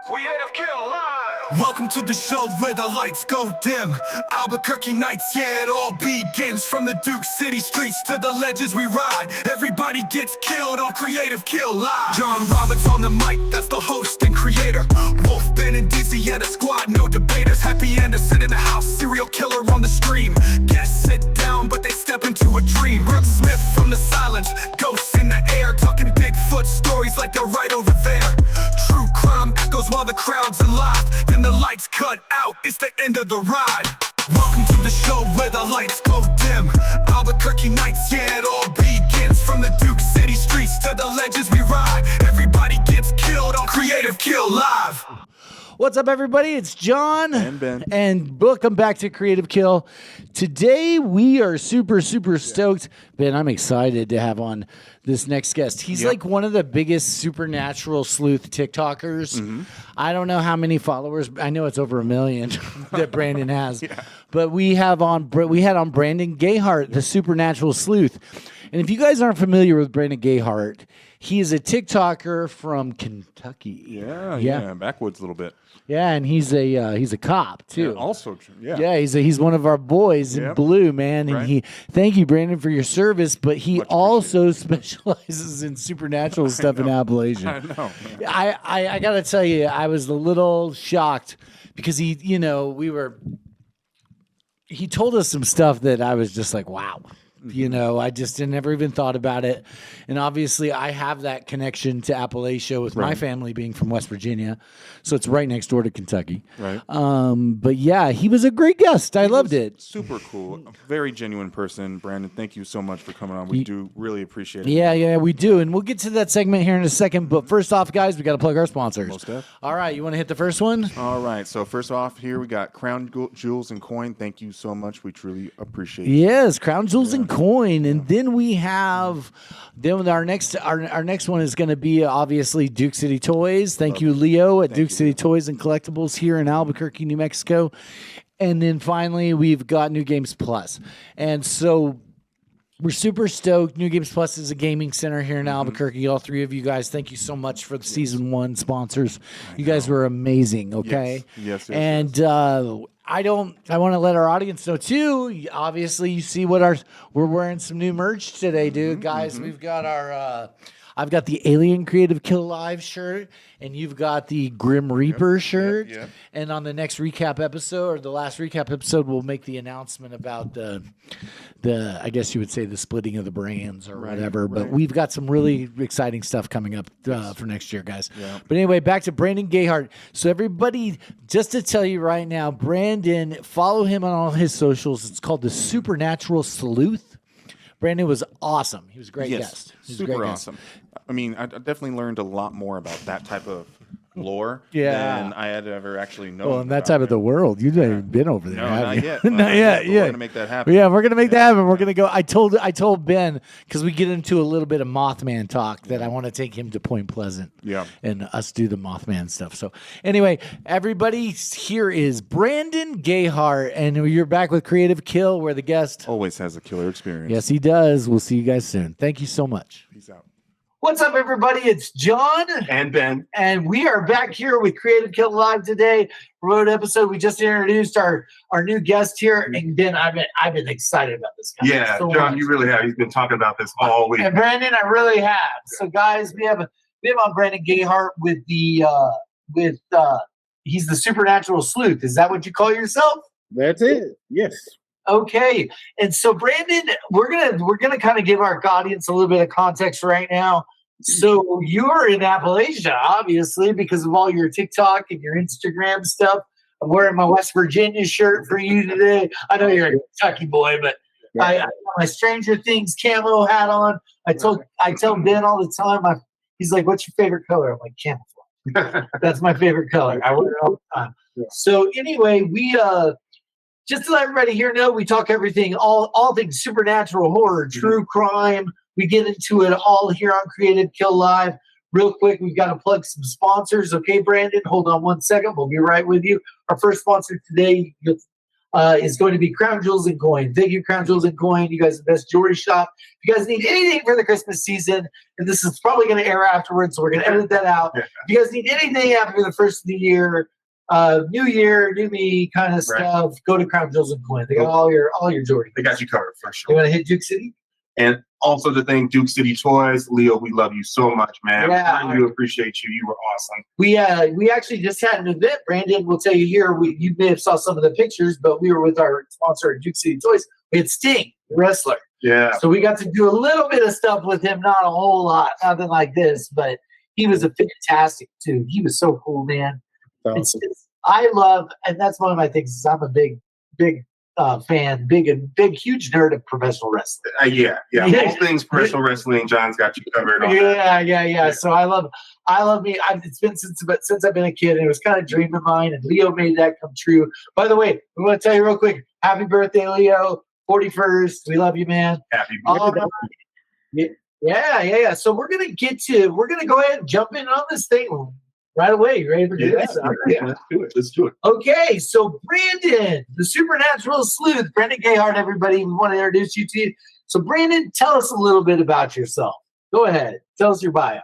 Creative Kill Live. Welcome to the show where the lights go dim. Albuquerque nights, yeah, it all begins. From the Duke City streets to the ledges we ride. Everybody gets killed on Creative Kill Live. John Roberts on the mic, that's the host and creator. Wolf, Ben, and Dizzy and a squad, no debaters. Happy Anderson in the house, serial killer on the stream. Guests sit down, but they step into a dream. Brooke Smith from the silence, ghosts in the air. Talking Bigfoot stories like they're right over there. True crime echoes while the crowd's alive. Then the lights cut out, it's the end of the ride. Welcome to the show where the lights go dim. Albuquerque nights, yeah, it all begins. From the Duke City streets to the ledges we ride. Everybody gets killed on Creative Kill Live. What's up, everybody? It's John and Ben, and welcome back to Creative Kill. Today we are super stoked. Ben, I'm excited to have on this next guest. He's like one of the biggest supernatural sleuth TikTokers. Mm-hmm. I don't know how many followers. I know it's over 1 million that Brandon has. But we had on Brandon Gayhart, the supernatural sleuth. And if you guys aren't familiar with Brandon Gayhart, he is a TikToker from Kentucky. Yeah, backwoods a little bit. Yeah, and he's a cop too. Yeah, also, Yeah, he's one of our boys in blue, man. And Right. Thank you, Brandon, for your service. But he Much also specializes in supernatural stuff in Appalachian. I know. I gotta tell you, I was a little shocked because he told us some stuff that I was just like, wow. You know, I just never even thought about it. And obviously, I have that connection to Appalachia with my family being from West Virginia. So it's right next door to Kentucky. Right. But yeah, he was a great guest. I loved it. Super cool. A very genuine person. Brandon, thank you so much for coming on. We do really appreciate it. Yeah, we do. And we'll get to that segment here in a second. But first off, guys, we got to plug our sponsors. Most def. All right, you want to hit the first one? All right. So first off, here we got Crown Jewels and Coin. Thank you so much. We truly appreciate it. Yes, Crown Jewels and Coin. And then we have our next one is going to be obviously Duke City Toys. Thank you, Leo, at Duke City Toys and Collectibles here in Albuquerque, New Mexico. And then finally, we've got New Games Plus. And so we're super stoked. New Games Plus is a gaming center here in Albuquerque. All three of you guys, thank you so much for the season 1 sponsors. You guys were amazing, okay? Yes. And I want to let our audience know too. Obviously, you see we're wearing some new merch today, dude. Guys, we've got our I've got the Alien Creative Kill Live shirt, and you've got the Grim Reaper shirt. Yep. And on the next recap episode, or the last recap episode, we'll make the announcement about the I guess you would say the splitting of the brands or whatever. But we've got some really exciting stuff coming up for next year, guys. Yeah. But anyway, back to Brandon Gayhart. So everybody, just to tell you right now, Brandon, follow him on all his socials. It's called the Supernatural Sleuth. Brandon was awesome. He was a great guest. Super awesome. I mean, I definitely learned a lot more about that type of lore Yeah. than I had ever actually known. Well, in that type of the world, you've never been over there. No, have not you? yet. Not yet. But Yeah. We're gonna make that happen. Yeah, we're gonna make that happen. We're gonna go. I told Ben, because we get into a little bit of Mothman talk, that I want to take him to Point Pleasant. Yeah. And us do the Mothman stuff. So anyway, everybody, here is Brandon Gayhart, and you're back with Creative Kill, where the guest Always has a killer experience. Yes, he does. We'll see you guys soon. Thank you so much. Peace out. What's up, everybody? It's John And Ben. and we are back here with Creative Kill Live today. Remote episode. We just introduced our new guest here, and Ben, I've been excited about this guy. Yeah, so John, much. you really have. He's been talking about this all week. And Brandon, I really have. So, guys, we have on Brandon Gayhart with he's the supernatural sleuth. Is that what you call yourself? That's it. Yes. Okay. And so, Brandon, we're gonna kind of give our audience a little bit of context right now. So you're in Appalachia, obviously, because of all your TikTok and your Instagram stuff. I'm wearing my West Virginia shirt for you today. I know you're a Kentucky boy, but I got my Stranger Things camo hat on. I tell Ben all the time. He's like, "What's your favorite color?" I'm like, "Camouflage." That's my favorite color. I wear it all the time. Yeah. So anyway, we just to let everybody here know, we talk everything, all things supernatural, horror, true crime. We get into it all here on Creative Kill Live. Real quick, we've got to plug some sponsors. Okay, Brandon, hold on one second. We'll be right with you. Our first sponsor today, is going to be Crown Jewels and Coin. Thank you, Crown Jewels and Coin. You guys are the best jewelry shop. If you guys need anything for the Christmas season, and this is probably going to air afterwards, so we're going to edit that out. If you guys need anything after the first of the year, new year, new me kind of stuff, go to Crown Jewels and Coin. They got all your jewelry. They got you covered for You sure. want to hit Duke City? And also to thank Duke City Toys, Leo. We love you so much, man. Yeah. We do appreciate you. You were awesome. We actually just had an event. Brandon will tell you here. You may have saw some of the pictures, but we were with our sponsor, Duke City Toys. We had Sting, the wrestler. Yeah. So we got to do a little bit of stuff with him, not a whole lot, nothing like this, but he was a fantastic dude. He was so cool, man. I love, and that's one of my things. Is I'm a big fan, big, huge nerd of professional wrestling. Yeah. All things professional wrestling, John's got you covered. On Yeah. So I love me. It's been since I've been a kid, and it was kind of a dream of mine. And Leo made that come true. By the way, we want to tell you real quick, happy birthday, Leo, 41st. We love you, man. Happy birthday. Yeah. So we're gonna go ahead and jump in on this thing right away. You ready for this? Yeah, let's do it. Okay, so Brandon, the supernatural sleuth, Brandon Gayhart, everybody, we want to introduce you to you. So Brandon, tell us a little bit about yourself. Go ahead. Tell us your bio.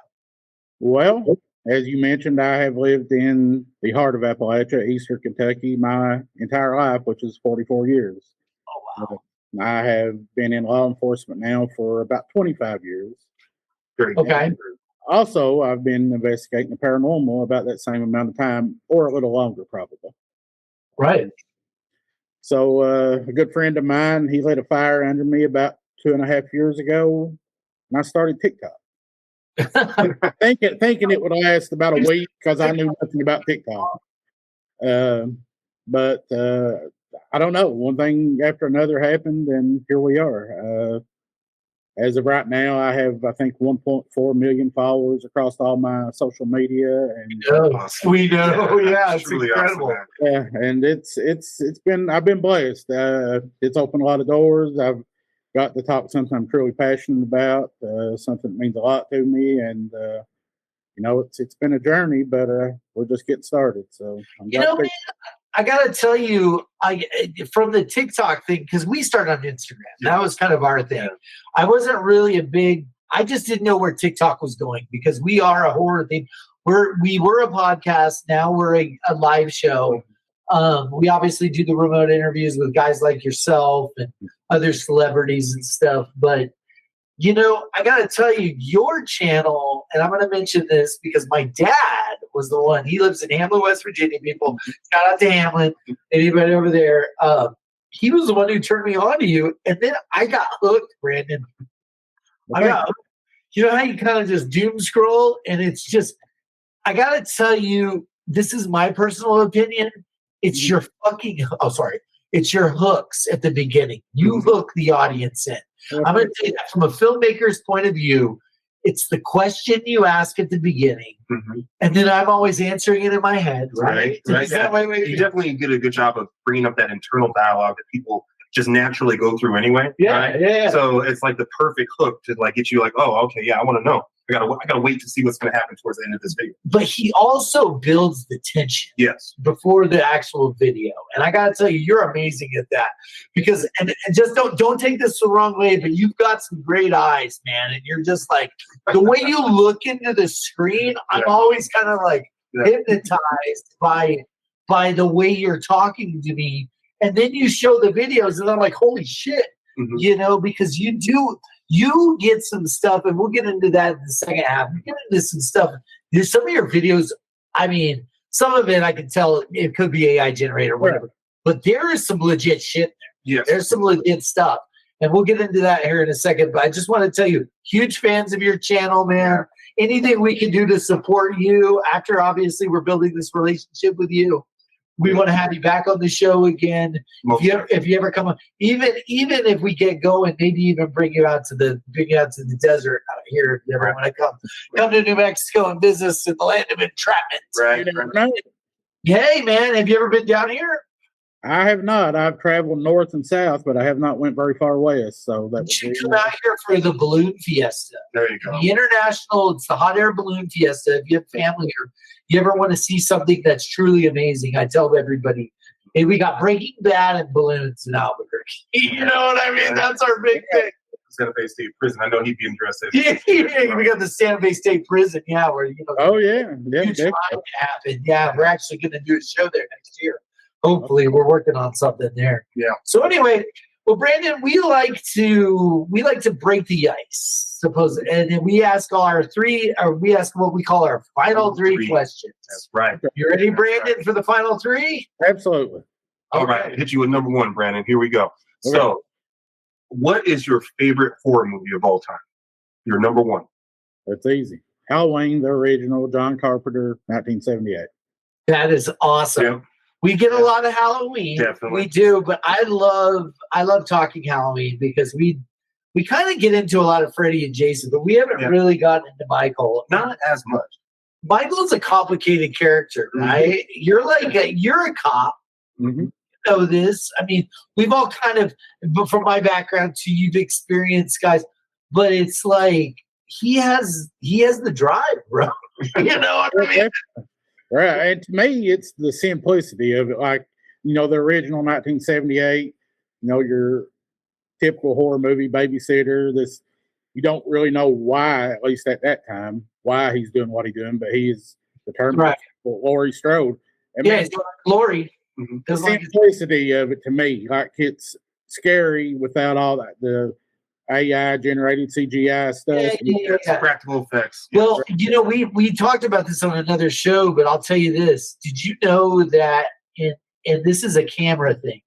Well, as you mentioned, I have lived in the heart of Appalachia, eastern Kentucky, my entire life, which is 44 years. Oh, wow. I have been in law enforcement now for about 25 years. Okay. Also, I've been investigating the paranormal about that same amount of time, or a little longer, probably. Right. So, a good friend of mine, he lit a fire under me about 2.5 years ago, and I started TikTok. thinking it would last about a week because I knew nothing about TikTok. But I don't know. One thing after another happened, and here we are. As of right now, I have, I think, 1.4 million followers across all my social media, and Awesome. We know, yeah, it's truly incredible. awesome, and I've been blessed. It's opened a lot of doors. I've got to talk something I'm truly passionate about, something that means a lot to me, and it's been a journey, but we're just getting started. So Man, I gotta tell you, from the TikTok thing, because we started on Instagram. That was kind of our thing. I wasn't really I just didn't know where TikTok was going, because we are a horror thing. We were a podcast. Now we're a live show. We obviously do the remote interviews with guys like yourself and other celebrities and stuff. But I gotta tell you, your channel, and I'm gonna mention this because my dad was the one. He lives in Hamlin, West Virginia. People, shout out to Hamlin. Anybody over there? He was the one who turned me on to you, and then I got hooked, Brandon. I got hooked. You know how you kind of just doom scroll, and it's just, I gotta tell you, this is my personal opinion. It's your it's your hooks at the beginning. You hook the audience in. I'm going to say that from a filmmaker's point of view, it's the question you ask at the beginning, and then I'm always answering it in my head. Right. You definitely did a good job of bringing up that internal dialogue that people just naturally go through anyway. Yeah. So it's like the perfect hook to get you oh, okay, yeah, I want to know. I gotta wait to see what's going to happen towards the end of this video. But he also builds the tension. Yes. Before the actual video, and I gotta tell you, you're amazing at that. Because and just don't take this the wrong way, but you've got some great eyes, man, and you're just the way you look into the screen. I'm always kind of hypnotized by the way you're talking to me, and then you show the videos, and I'm like, holy shit, because you get some stuff, and we'll get into that in the second half. You get into some stuff. There's some of your videos, I mean, some of it I can tell it could be AI generated or whatever, but there is some legit shit there. Yes. There's some legit stuff. And we'll get into that here in a second. But I just want to tell you, huge fans of your channel, man. Anything we can do to support you after, obviously, we're building this relationship with you. We want to have you back on the show again. If you ever come on, even if we get going, maybe even bring you out to the desert out here. If you ever want to come to New Mexico and business in the land of entrapment. Right. Hey, man, have you ever been down here? I have not. I've traveled north and south, but I have not went very far west. So that you should come out here for the balloon fiesta. There you go. The international, it's the hot air balloon fiesta. If you have family or you ever want to see something that's truly amazing, I tell everybody, And we got Breaking Bad and Balloons in Albuquerque. You know what I mean? That's our big thing. Santa Fe State Prison. I know he'd be interested. Yeah, we got the Santa Fe State Prison. Yeah, where Oh yeah, yeah. huge definitely. crime happened. Yeah, we're actually going to do a show there next year. Hopefully, we're working on something there. Yeah. So anyway, well, Brandon, we like to break the ice, suppose, and then we ask we ask what we call our final three questions. That's right. You ready, Brandon, for the final three? Absolutely. All right. Hit you with number one, Brandon. Here we go. So, what is your favorite horror movie of all time? Your number one. That's easy. Halloween, the original, John Carpenter, 1978. That is awesome. Yeah. We get a lot of Halloween. Definitely. We do, but I love talking Halloween because we kind of get into a lot of Freddy and Jason, but we haven't really gotten into Michael. Not as much. Michael's a complicated character, right? You're you're a cop. Mm-hmm. You know this. I mean, we've all kind of, but from my background too, you've experienced guys, but it's like he has the drive, bro. You know what I mean? Right. And to me, it's the simplicity of it. Like, the original 1978, your typical horror movie babysitter. You don't really know why, at least at that time, why he's doing what he's doing, but he is determined. Right. Laurie Strode. And Yeah, it's Lori. the simplicity of it to me, like it's scary without all that the AI generated CGI stuff. Yeah. Practical effects. Well, we talked about this on another show, but I'll tell you this: did you know that and this is a camera thing?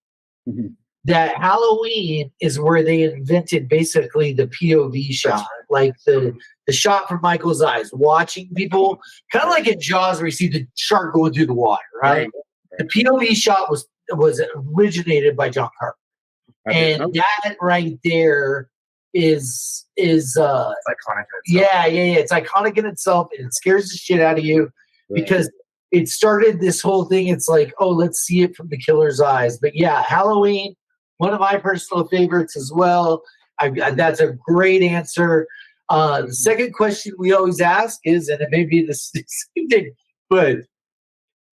Mm-hmm. That Halloween is where they invented basically the POV shot, like the shot from Michael's eyes, watching people, kind of like in Jaws where you see the shark going through the water, right? The POV shot was originated by John Carpenter, and that right there is iconic. yeah, it's iconic in itself, and it scares the shit out of you because it started this whole thing. It's like, oh, let's see it from the killer's eyes. But yeah, Halloween, one of my personal favorites as well. That's a great answer. The second question we always ask is, and it may be the same thing, but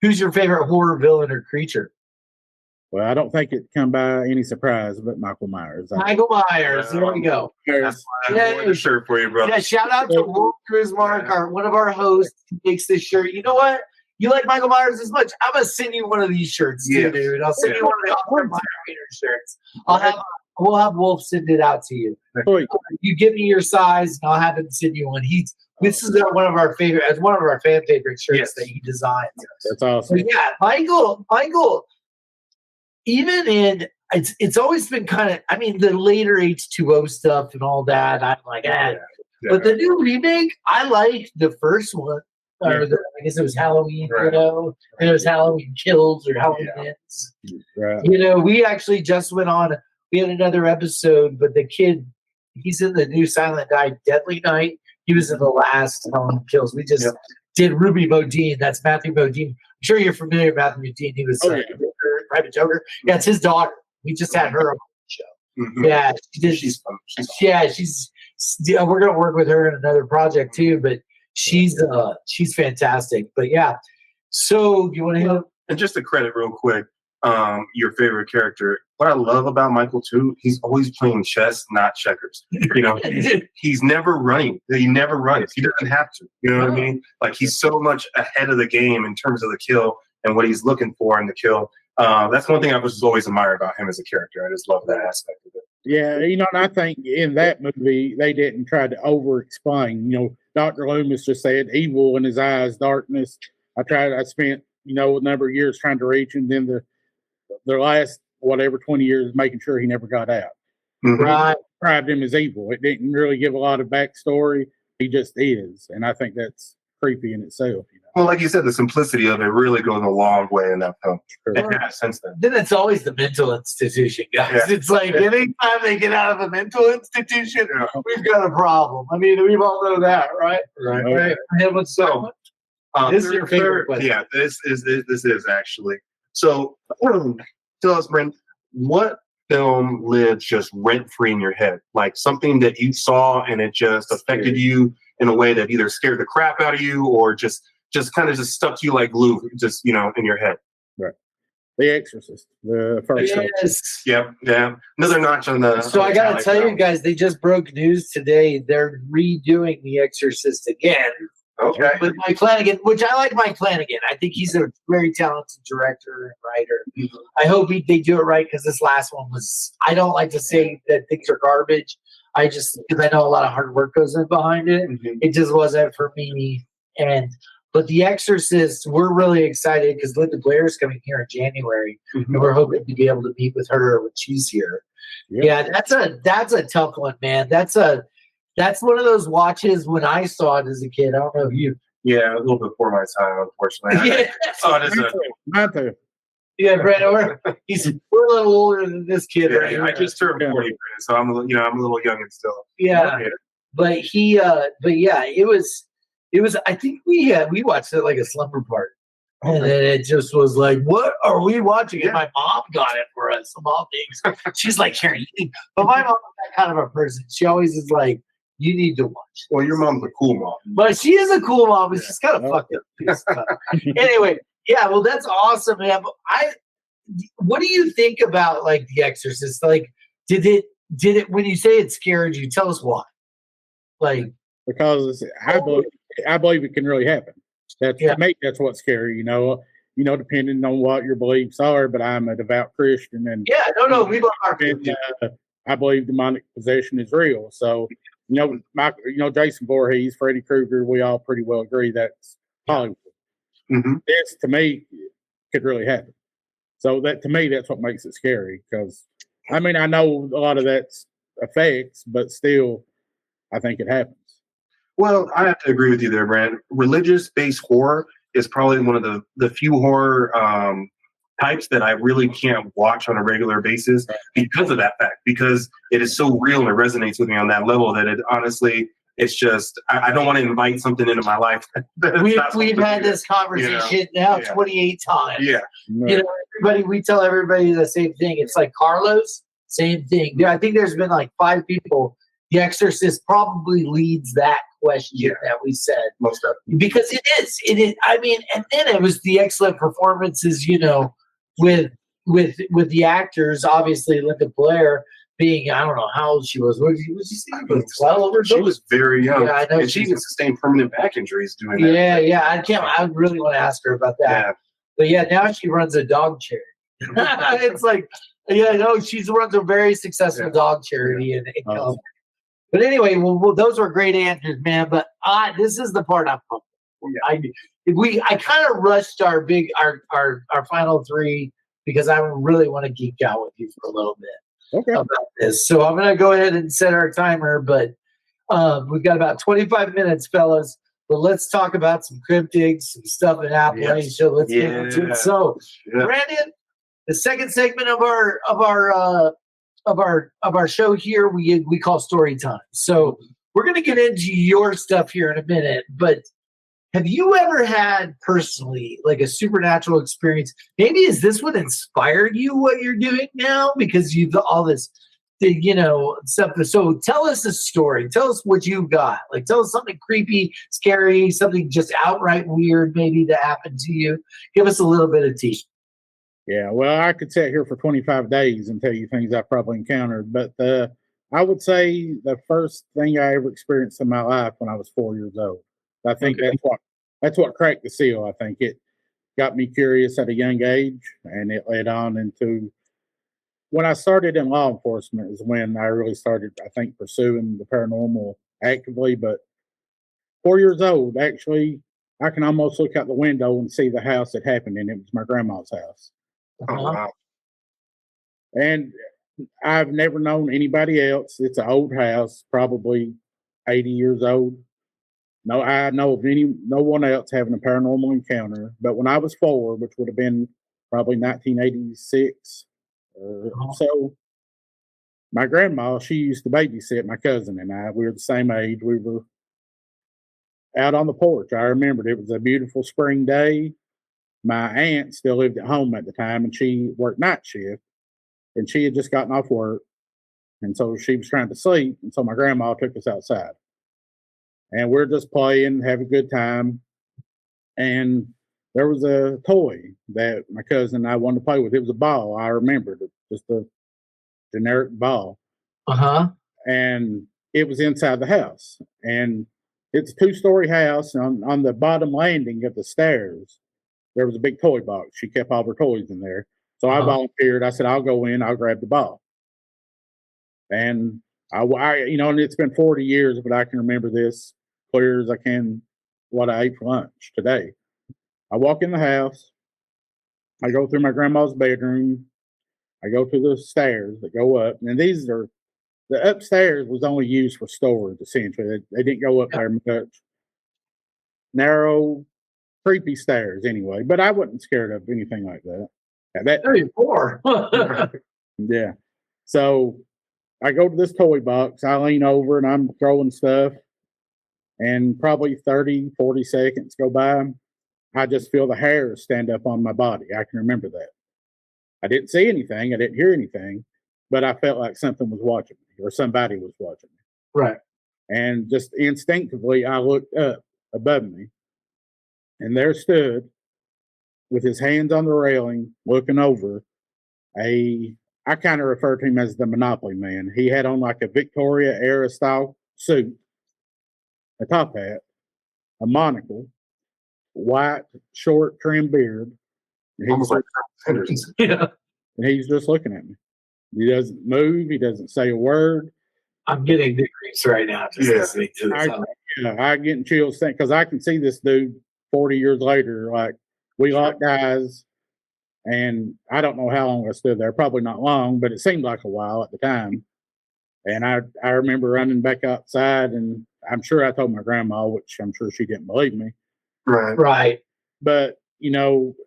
who's your favorite horror villain or creature? Well, I don't think it come by any surprise, but Michael Myers. Michael Myers. There we go. That's why I wore the shirt for you, brother. Yeah, shout out to Wolf Krusemark, one of our hosts who makes this shirt. You know what? You like Michael Myers as much? I'm gonna send you one of these shirts too, dude. I'll send you one of the Oscar Mayer shirts. We'll have Wolf send it out to you. You give me your size, and I'll have him send you one. This is one of our favorite. It's one of our fan favorite shirts that he designs. That's awesome. But yeah, Michael. Even in it's always been kind of. I mean, the later H2O stuff and all that. I'm like, but the new remake, I liked the first one. Or I guess it was Halloween, and it was Halloween Kills or Halloween Ends. Right. We actually just went on. We had another episode, but the kid, he's in the new Silent Night, Deadly Night. He was in the last Halloween Kills. We just did Ruby Modine. That's Matthew Modine. I'm sure you're familiar with Matthew Modine. He was Private Joker. Yeah, it's his daughter. We just had her on the show. Mm-hmm. Yeah, she did. She's we're gonna work with her in another project too, but. She's fantastic, but yeah. So you want to hit? And just to credit real quick, your favorite character. What I love about Michael too, he's always playing chess, not checkers. He's never running. He never runs. He doesn't have to. You know what I mean? Like he's so much ahead of the game in terms of the kill and what he's looking for in the kill. That's one thing I was always admired about him as a character. I just love that aspect of it. Yeah, and I think in that movie they didn't try to over-explain. Dr. Loomis just said evil in his eyes, darkness. I spent, a number of years trying to reach him. Then the last, 20 years making sure he never got out. Mm-hmm. Right. Described him as evil. It didn't really give a lot of backstory. He just is. And I think that's creepy in itself. Well, like you said, the simplicity of it really goes a long way in that film. Yeah, since then. Then it's always the mental institution, guys. Yeah. It's like anytime they get out of a mental institution, we've got a problem. I mean, we all know that, right? Right. So, this is your favorite question. Yeah, this is actually. So, tell us, Brent, what film lives just rent-free in your head? Like something that you saw and it just affected you in a way that either scared the crap out of you or just kind of stuck to you like glue, just, in your head. Right. The Exorcist, the first one. Yes. Yep, yeah. Another notch on the. So I gotta tell you guys, they just broke news today. They're redoing The Exorcist again Okay. with Mike Flanagan, which I like Mike Flanagan. I think he's a very talented director and writer. I hope they do it right because this last one was. I don't like to say that things are garbage. I just because I know a lot of hard work goes in behind it. Mhm. It just wasn't for me. But The Exorcist, we're really excited because Linda Blair is coming here in January, and we're hoping to be able to meet with her when she's here. Yeah, that's a tough one, man. That's one of those watches when I saw it as a kid. I don't know if you. Yeah, a little bit before my time, unfortunately. Yeah, I saw it as a. Mine too. yeah, Brandon. We're a little older than this kid, right? Yeah, I just turned 40, so I'm a little young and still. Yeah, but yeah, it was. I think we watched it like a slumber party, and then it just was like, "What are we watching?" And my mom got it for us, of all things. She's like, "Here, you need." But my mom's that kind of a person. She always is like, "You need to watch." Well, your mom's a cool mom. But she is a cool mom, but she's kind of fucked up. Anyway, yeah, well, that's awesome, man. But what do you think about like The Exorcist? Like, did it when you say it scared you? Tell us why. Like, Because I believe it can really happen. To me, that's what's scary. You know, depending on what your beliefs are. But I'm a devout Christian, and we love our I believe demonic possession is real. So, Jason Voorhees, Freddy Krueger, we all pretty well agree that's Hollywood. Mm-hmm. This, to me, could really happen. So that, to me, that's what makes it scary. Because, I mean, I know a lot of that's effects, but still, I think it happens. Well, I have to agree with you there, Brand. Religious-based horror is probably one of the few horror types that I really can't watch on a regular basis because of that fact. Because it is so real and it resonates with me on that level that it honestly, it's just I don't want to invite something into my life. We've had this conversation now 28 times. Yeah, we tell everybody the same thing. It's like Carlos, same thing. I think there's been like 5 people. The Exorcist probably leads that question that we said. Most definitely. Because it is. I mean, and then it was the excellent performances, with the actors, obviously Linda Blair being, I don't know how old she was. What was she saying? 12 or so? She was very young. Yeah, I know. And she even sustained permanent back injuries doing that. Yeah. I really want to ask her about that. Yeah. But now she runs a dog charity. It's like, she runs a very successful dog charity in California. But anyway, well, those were great answers, man. But this is the part I'm pumped for. I kind of rushed our final 3 because I really want to geek out with you for a little bit about this. So I'm gonna go ahead and set our timer, but we've got about 25 minutes, fellas. But let's talk about some cryptids, some stuff in Appalachia. Yes. Let's get into it. So, Brandon, the second segment of our show here we call story time. So we're going to get into your stuff here in a minute, but have you ever had personally like a supernatural experience? Maybe is this what inspired you what you're doing now because you've all this stuff. So tell us a story. Tell us what you got. Like tell us something creepy, scary, something just outright weird maybe that happened to you. Give us a little bit of tea. Yeah, well, I could sit here for 25 days and tell you things I probably encountered, but I would say the first thing I ever experienced in my life when I was 4 years old. I think that's what cracked the seal. I think it got me curious at a young age, and it led on into when I started in law enforcement is when I really started, I think, pursuing the paranormal actively. But 4 years old, actually, I can almost look out the window and see the house that happened in. It was my grandma's house. Oh, wow. And I've never known anybody else. It's an old house, probably 80 years old. No, I know of no one else having a paranormal encounter. But when I was 4, which would have been probably 1986 or so, my grandma, she used to babysit my cousin and I. We were the same age. We were out on the porch. I remembered it was a beautiful spring day. My aunt still lived at home at the time, and she worked night shift, and she had just gotten off work, and so she was trying to sleep, and so my grandma took us outside, and we're just playing, have a good time, and there was a toy that my cousin and I wanted to play with. It was a ball. I remembered it, just a generic ball. And it was inside the house. And it's a 2-story house. And on the bottom landing of the stairs, there was a big toy box. She kept all her toys in there. So I volunteered. I said, I'll go in, I'll grab the ball. And I and it's been 40 years, but I can remember this clear as I can what I ate for lunch today. I walk in the house. I go through my grandma's bedroom. I go to the stairs that go up. And the upstairs was only used for storage, essentially. They didn't go up there much. Narrow, creepy stairs anyway. But I wasn't scared of anything like that. Poor. Yeah. So I go to this toy box. I lean over and I'm throwing stuff. And probably 30, 40 seconds go by. I just feel the hair stand up on my body. I can remember that. I didn't see anything. I didn't hear anything. But I felt like something was watching me or somebody was watching me. Right. And just instinctively, I looked up above me. And there stood, with his hands on the railing, looking over, I kind of refer to him as the Monopoly Man. He had on like a Victoria era style suit, a top hat, a monocle, white, short, trim beard. Almost like Henderson. Yeah. And he's just looking at me. He doesn't move. He doesn't say a word. I'm getting the creeps right now. Just listening to this. I'm getting chills because I can see this dude 40 years later. Like, we locked eyes, and I don't know how long I stood there. Probably not long, but it seemed like a while at the time. And I remember running back outside, and I'm sure I told my grandma, which I'm sure she didn't believe me. Right. But,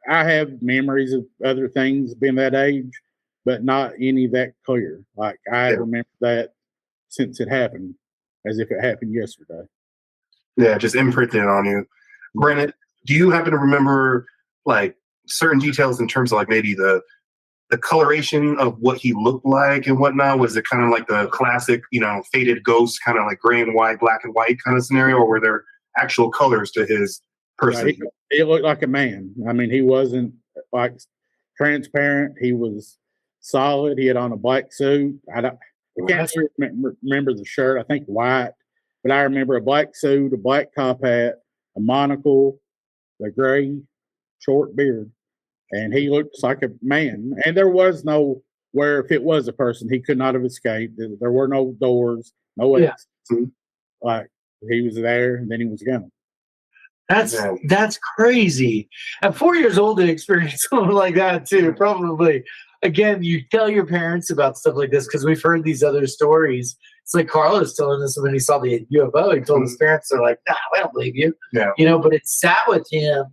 I have memories of other things being that age, but not any that clear. Like, I remember that since it happened, as if it happened yesterday. Yeah, just imprinted on you. Brandon, do you happen to remember, like, certain details in terms of, like, maybe the coloration of what he looked like and whatnot? Was it kind of like the classic, faded ghost, kind of like gray and white, black and white kind of scenario, or were there actual colors to his person? Yeah, he looked like a man. I mean, he wasn't like transparent. He was solid. He had on a black suit. I can't remember the shirt. I think white, but I remember a black suit, a black top hat, a monocle, the gray short beard, and he looked like a man. And there was nowhere, if it was a person, he could not have escaped. There were no doors, no exits. Like, he was there, and then he was gone. That's crazy. At 4 years old to experience something like that too, probably. Again, you tell your parents about stuff like this because we've heard these other stories. It's like Karl was telling us when he saw the UFO. He told his parents, they're like, "Nah, we don't believe you." Yeah. But it sat with him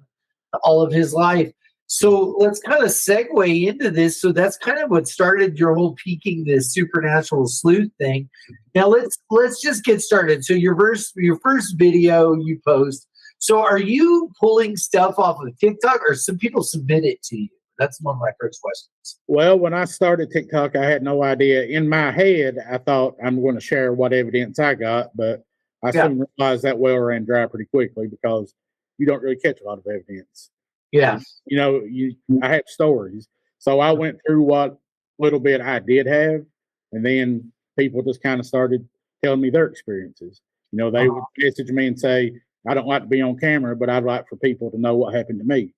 all of his life. So let's kind of segue into this. So that's kind of what started your whole peaking this supernatural sleuth thing. Now let's just get started. So your first video you post. So are you pulling stuff off of TikTok, or some people submit it to you? That's one of my first questions. Well, when I started TikTok, I had no idea. In my head, I thought I'm going to share what evidence I got, but I soon realized that well ran dry pretty quickly because you don't really catch a lot of evidence. Yeah. I have stories. So I went through what little bit I did have, and then people just kind of started telling me their experiences. They would message me and say, I don't like to be on camera, but I'd like for people to know what happened to me.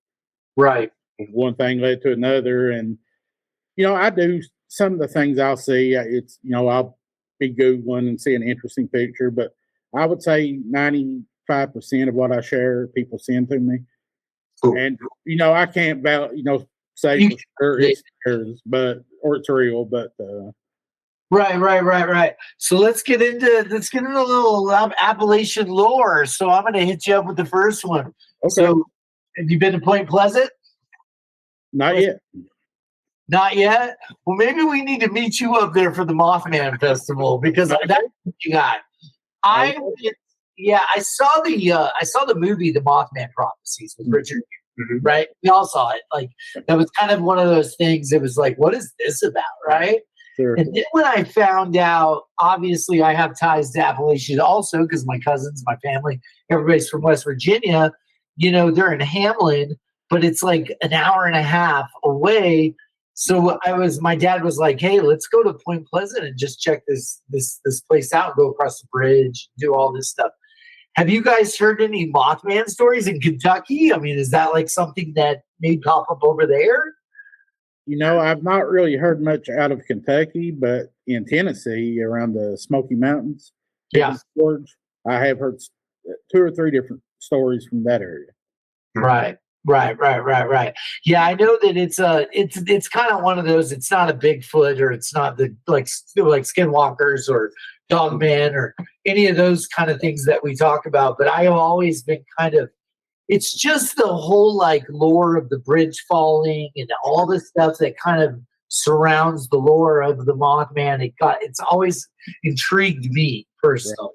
Right. One thing led to another. And, I do some of the things I'll see. I'll be Googling and see an interesting picture, but I would say 95% of what I share, people send to me. Cool. And, I can't say for sure it's theirs, or it's real, but, Right. So let's get into a little Appalachian lore. So I'm going to hit you up with the first one. Okay. So have you been to Point Pleasant? Not yet. Not yet? Well, maybe we need to meet you up there for the Mothman Festival because that's what you got. I saw the movie The Mothman Prophecies with Richard. Mm-hmm. Right? We all saw it. Like, that was kind of one of those things. It was like, what is this about? Right? Sure. And then when I found out, obviously I have ties to Appalachian also because my cousins, my family, everybody's from West Virginia. They're in Hamlin. but it's like an hour and a half away. So my dad was like, hey, let's go to Point Pleasant and just check this place out, go across the bridge, do all this stuff. Have you guys heard any Mothman stories in Kentucky? I mean, is that like something that may pop up over there? You know, I've not really heard much out of Kentucky, but in Tennessee, around the Smoky Mountains, Yeah. George, I have heard 2 or 3 different stories from that area. Right. Yeah, I know that it's kind of one of those. It's not a Bigfoot, or it's not the like Skinwalkers or Dogman or any of those kind of things that we talk about. But I have always been kind of, it's just the whole like lore of the bridge falling and all this stuff that kind of surrounds the lore of the Mothman. It's always intrigued me personally.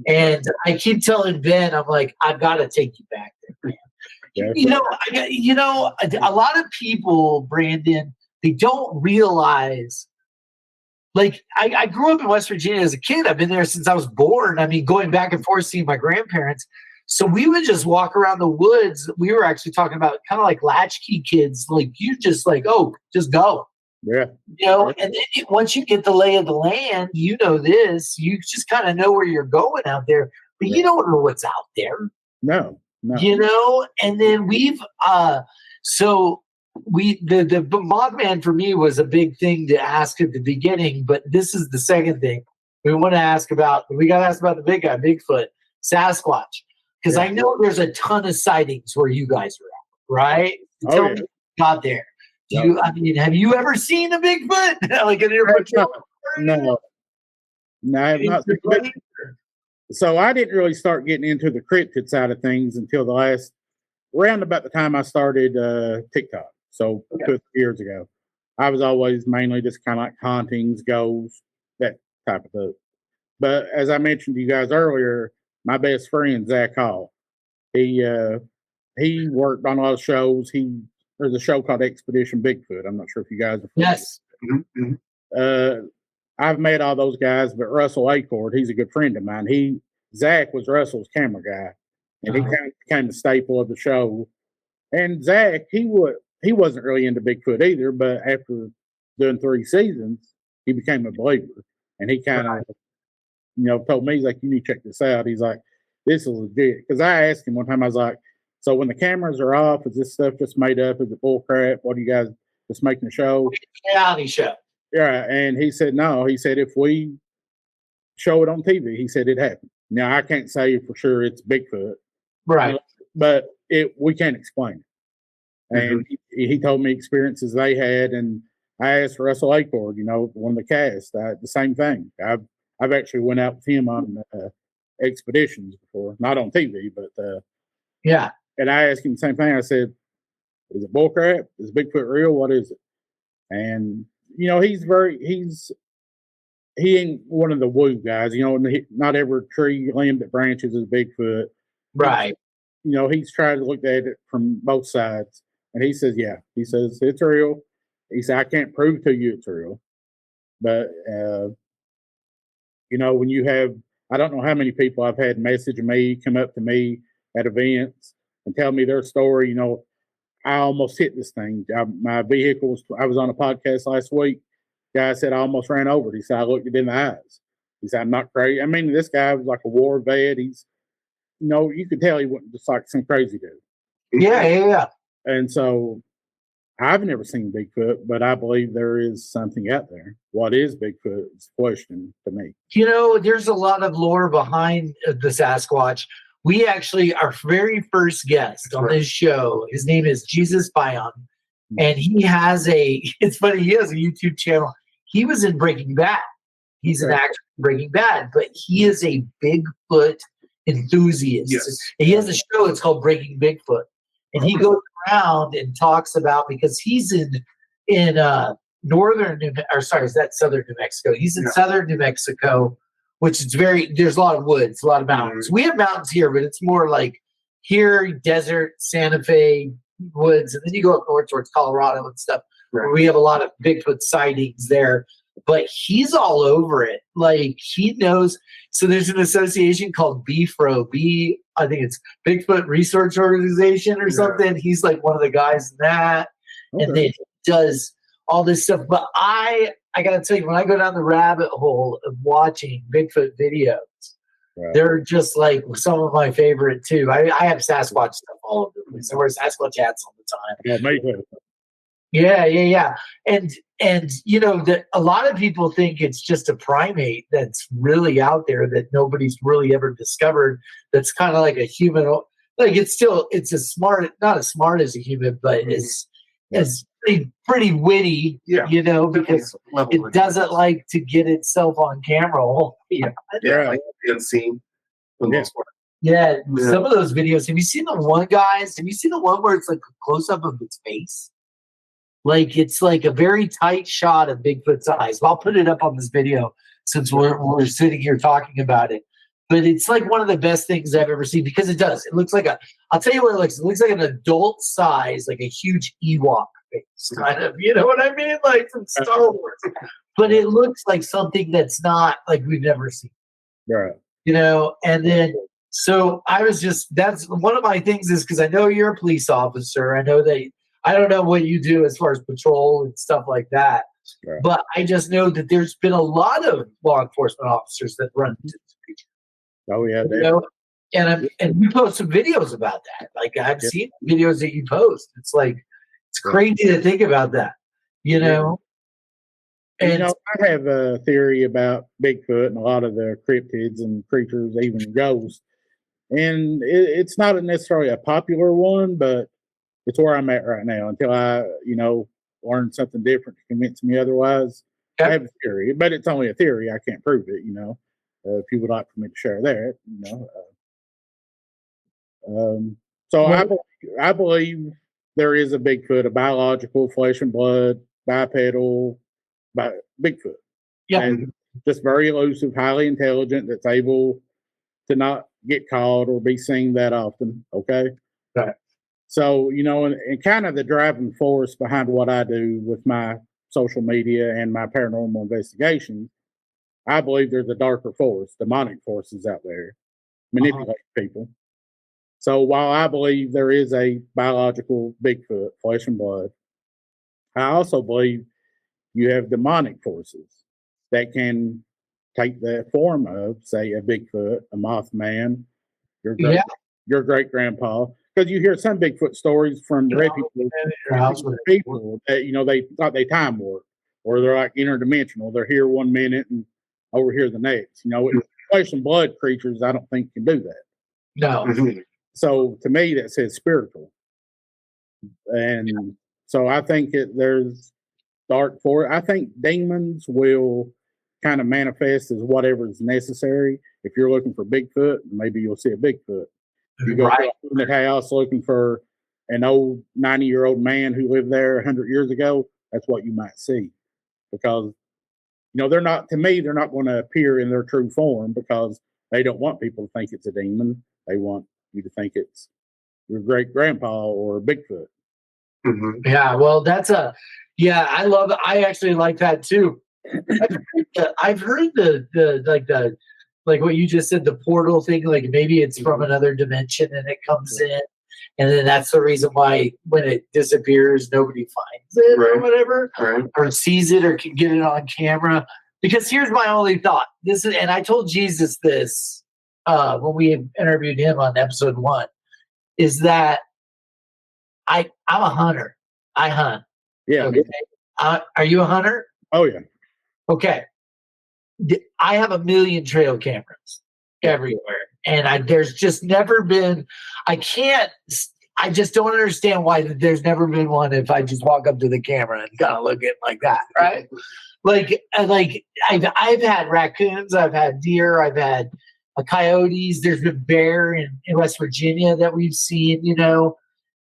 And I keep telling Ben, I'm like, I've got to take you back there, man. Yeah, A lot of people, Brandon, they don't realize. Like, I grew up in West Virginia as a kid. I've been there since I was born. I mean, going back and forth seeing my grandparents. So we would just walk around the woods. We were actually talking about kind of like latchkey kids. Like, you just like, oh, just go. Yeah. And then once you get the lay of the land, you just kind of know where you're going out there, but you don't know what's out there. No. And then the Mothman for me was a big thing to ask at the beginning, but this is the second thing we want to ask about. We got to ask about the big guy, Bigfoot, Sasquatch, because I know there's a ton of sightings where you guys are at, right? Tell me got there. Have you ever seen a Bigfoot? Like an No, I have not seen Bigfoot. So I didn't really start getting into the cryptid side of things until around about the time I started TikTok. So 2 or 3 years ago, I was always mainly just kind of like hauntings, ghosts, that type of thing. But as I mentioned to you guys earlier, my best friend, Zach Hall, he worked on a lot of shows. There's a show called Expedition Bigfoot. I'm not sure if you guys are familiar. Yes. Mm-hmm. I've met all those guys, but Russell Acord, he's a good friend of mine. Zach was Russell's camera guy, and he kind of became the staple of the show. And Zach, he wasn't really into Bigfoot either, but after doing 3 seasons, he became a believer. And he kind of, told me, he's like, you need to check this out. He's like, this is legit. Because I asked him one time, I was like, so when the cameras are off, is this stuff just made up? Is it bull crap? What are you guys just making a show? Reality show. Yeah, and he said no. He said if we show it on TV, he said it happened. Now I can't say for sure it's Bigfoot, right? But we can't explain it. And he told me experiences they had, and I asked Russell Acord, one of the cast, the same thing. I've actually went out with him on expeditions before, not on TV, but yeah. And I asked him the same thing. I said, "Is it bullcrap? Is Bigfoot real? What is it?" And he ain't one of the woo guys. Not every tree limb that branches is Bigfoot. Right. He's tried to look at it from both sides, and he says, yeah. He says it's real. He said I can't prove to you it's real, but when you have, I don't know how many people I've had message me, come up to me at events and tell me their story. I almost hit this thing. My vehicle I was on a podcast last week. Guy said I almost ran over it. He said I looked it in the eyes. He said I'm not crazy. I mean, this guy was like a war vet. He's, you could tell he wasn't just like some crazy dude. Yeah. And so I've never seen Bigfoot, but I believe there is something out there. What is Bigfoot is a question to me. There's a lot of lore behind the Sasquatch. We actually, our very first guest on this show, his name is Jesus Bion, and it's funny, he has a YouTube channel. He was in Breaking Bad. He's an actor in Breaking Bad, but he is a Bigfoot enthusiast. Yes. And he has a show, it's called Breaking Bigfoot. And he goes around and talks about, because he's in southern New Mexico. He's in southern New Mexico, which is there's a lot of woods, a lot of mountains. We have mountains here, but it's more like here, desert, Santa Fe, woods. And then you go up north towards Colorado and stuff, where we have a lot of Bigfoot sightings there. But he's all over it. Like, he knows. So there's an association called BFRO, I think it's Bigfoot Research Organization or something. He's like one of the guys in that, and then he does all this stuff. But I got to tell you, when I go down the rabbit hole of watching Bigfoot videos, they're just like some of my favorite too. I have Sasquatch stuff all over the place. I wear Sasquatch hats all the time. Yeah. And you know that a lot of people think it's just a primate that's really out there that nobody's really ever discovered. That's kind of like a human. Like it's as smart, not as smart as a human, but it's pretty witty. Yeah. You know, because it doesn't like to get itself on camera. Like unseen. Yeah, some of those videos. Have you seen the one, guys? Have you seen the one where it's like a close up of its face? Like it's like a very tight shot of Bigfoot's eyes. I'll put it up on this video since we're sitting here talking about it. But it's like one of the best things I've ever seen because it does. It looks like I'll tell you what it looks. It looks like an adult size, like a huge Ewok face, kind of. You know what I mean? Like from Star Wars. But it looks like something that's not like we've never seen. Right. You know, and then so that's one of my things is because I know you're a police officer. I know that I don't know what you do as far as patrol and stuff like that. Right. But I just know that there's been a lot of law enforcement officers that run into this creature. Oh yeah, you know? And you post some videos about that. Like I've seen videos that you post. It's like it's crazy to think about that. You know. And, you know, I have a theory about Bigfoot and a lot of the cryptids and creatures, even ghosts. And it's not necessarily a popular one, but it's where I'm at right now until I, learn something different to convince me otherwise. Yep. I have a theory, but it's only a theory. I can't prove it, if you would like for me to share that, I believe there is a Bigfoot, a biological flesh and blood, bipedal, by Bigfoot. Yeah. And just very elusive, highly intelligent, that's able to not get caught or be seen that often. Okay. Right. So, and kind of the driving force behind what I do with my social media and my paranormal investigations, I believe there's a darker force, demonic forces out there manipulate people. So while I believe there is a biological Bigfoot, flesh and blood, I also believe you have demonic forces that can take the form of, say, a Bigfoot, a Mothman, your great grandpa. Because you hear some Bigfoot stories from people that they thought they time warped, or they're like interdimensional. They're here 1 minute and over here the next. Flesh and blood creatures, I don't think can do that. No. So to me, that says spiritual, and so I think there's dark for. I think demons will kind of manifest as whatever is necessary. If you're looking for Bigfoot, maybe you'll see a Bigfoot. If you go to a haunted house looking for an old 90-year-old man who lived there 100 years ago, that's what you might see. Because, they're not going to appear in their true form because they don't want people to think it's a demon. They want you to think it's your great grandpa or Bigfoot. Mm-hmm. Yeah, well, I actually like that too. I've heard the like what you just said, the portal thing, like maybe it's from another dimension and it comes in, and then that's the reason why when it disappears, nobody finds it or whatever, or sees it or can get it on camera. Because here's my only thought. And I told Jesus this when we interviewed him on episode 1, is that I'm a hunter. I hunt. Yeah. Okay. Are you a hunter? Oh yeah. Okay. I have 1 million trail cameras everywhere, and there's just never been. I just don't understand why there's never been one. If I just walk up to the camera and kind of look at it like that, right? Like I've had raccoons, I've had deer, I've had coyotes. There's been bear in West Virginia that we've seen.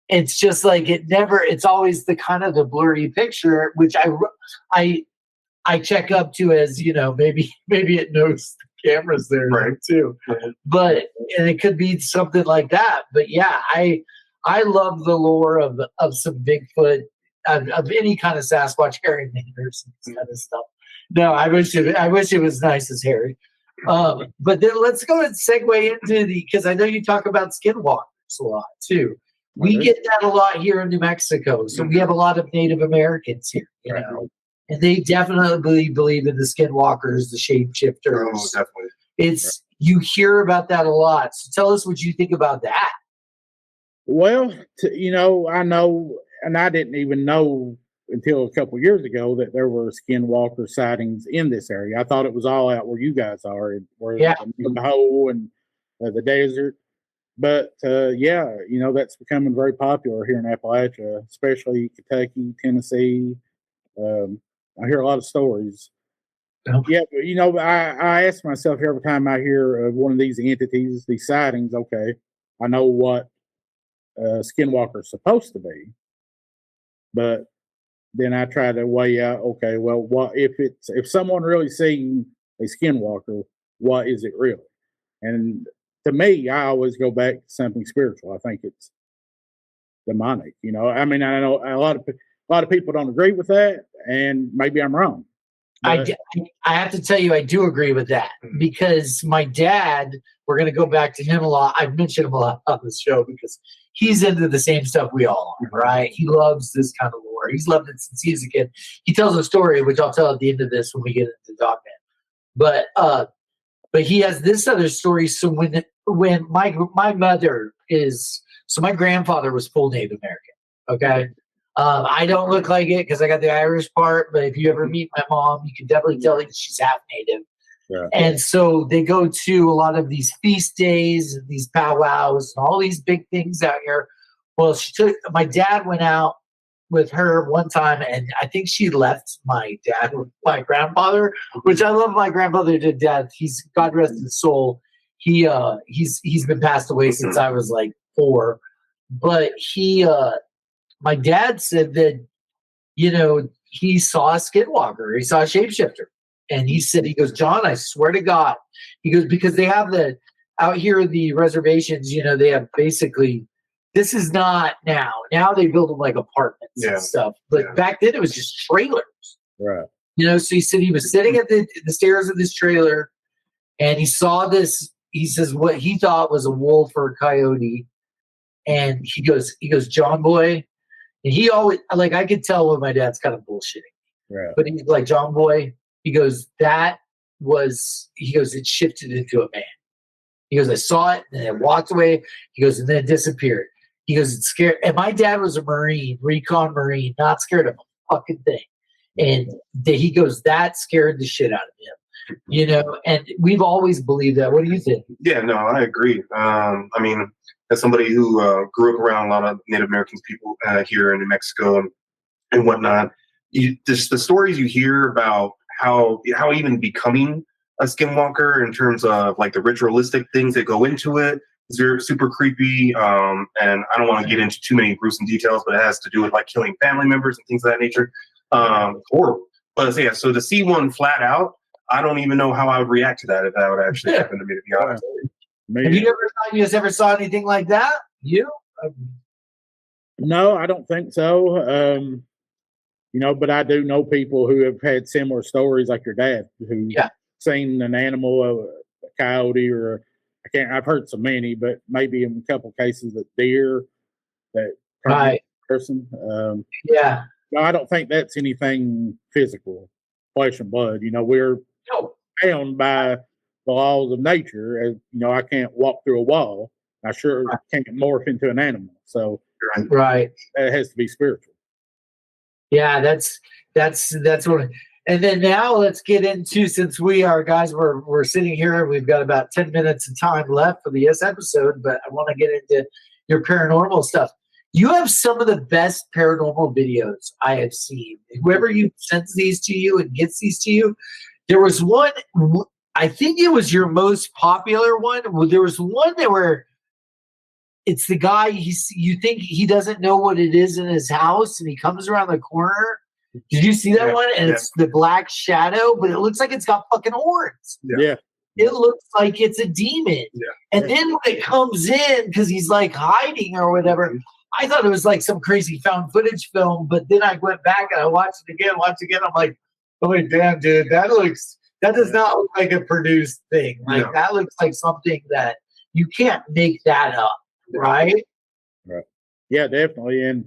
It's just like it's always the kind of the blurry picture, which I check up to as, maybe it knows the camera's there too. But, and it could be something like that. But yeah, I love the lore of some Bigfoot, of any kind of Sasquatch, Harry Manders, and kind of stuff. No, I wish it was nice as Harry. But then let's go and segue into because I know you talk about skinwalkers a lot too. We get that a lot here in New Mexico. So we have a lot of Native Americans here, you know, and they definitely believe in the skinwalkers, the shapeshifters. Oh, definitely. It's you hear about that a lot. So tell us what you think about that. Well, you know, I know, and I didn't even know until a couple years ago that there were skinwalker sightings in this area. I thought it was all out where you guys are, where the hole and the desert. But yeah, you know, that's becoming very popular here in Appalachia, especially Kentucky, Tennessee. I hear a lot of stories. Yeah, but, you know, I ask myself every time I hear of one of these entities, these sightings, okay, I know what skinwalker is supposed to be, but then I try to weigh out, okay, well, what if someone really seen a skinwalker, what is it really? And to me, I always go back to something spiritual. I think it's demonic. You know, I mean, I know a lot of people don't agree with that, and maybe I'm wrong. I have to tell you, I do agree with that because my dad, we're going to go back to him a lot. I've mentioned him a lot on this show because he's into the same stuff we all are, right? He loves this kind of lore. He's loved it since he was a kid. He tells a story, which I'll tell at the end of this when we get into Dogman. But he has this other story. So when my mother is, so my grandfather was full Native American, okay? I don't look like it because I got the Irish part, but if you ever meet my mom, you can definitely tell that she's half Native. Yeah. And so they go to a lot of these feast days and these powwows and all these big things out here. Well, my dad went out with her one time, and I think she left my dad with my grandfather, which I love my grandfather to death. He's God rest his soul. He's been passed away since I was like 4, but my dad said that, you know, he saw a skinwalker, he saw a shapeshifter. And he goes, John, I swear to God. He goes, because they have out here, the reservations, you know, they have basically, this is not now. Now they build them like apartments and stuff. But back then it was just trailers. Right. You know, so he said he was sitting at the stairs of this trailer and he saw this, he says what he thought was a wolf or a coyote. And he goes, John boy. And he always, like, I could tell when my dad's kind of bullshitting. Right. But he's like, John boy, he goes, it shifted into a man. He goes, I saw it and it walked away. He goes, and then it disappeared. He goes, it's scared. And my dad was a Marine, recon Marine, not scared of a fucking thing. And he goes, that scared the shit out of him. You know, and we've always believed that. What do you think? Yeah, no, I agree. I mean, as somebody who grew up around a lot of Native American people here in New Mexico and whatnot, just the stories you hear about how even becoming a skinwalker in terms of like the ritualistic things that go into it is super creepy. And I don't want to get into too many gruesome details, but it has to do with like killing family members and things of that nature. Horrible. But yeah, so to see one flat out, I don't even know how I would react to that if that would actually happen to me, to be honest. Have you ever saw anything like that? You? No, I don't think so. You know, but I do know people who have had similar stories like your dad, who seen an animal, a coyote, or I've heard so many, but maybe in a couple cases a deer that person. Yeah. No, I don't think that's anything physical, flesh and blood. You know, we're bound by the laws of nature. As you know, I can't walk through a wall. I sure can't morph into an animal. So it has to be spiritual. Yeah, that's what. And then now let's get into, since we are guys, we're sitting here. We've got about 10 minutes of time left for this episode, but I want to get into your paranormal stuff. You have some of the best paranormal videos I have seen. Whoever you sends these to you and gets these to you, there was one. I think it was your most popular one. There was one where it's the guy, you think he doesn't know what it is in his house, and he comes around the corner. Did you see that one? And it's the black shadow, but it looks like it's got fucking horns. Yeah. It looks like it's a demon. Yeah. And then when it comes in, because he's like hiding or whatever, I thought it was like some crazy found footage film, but then I went back and I watched it again. I'm like, oh, damn, dude, that looks That does not look like a produced thing. Like No. that looks like something that you can't make that up, right? Right. Yeah, definitely. And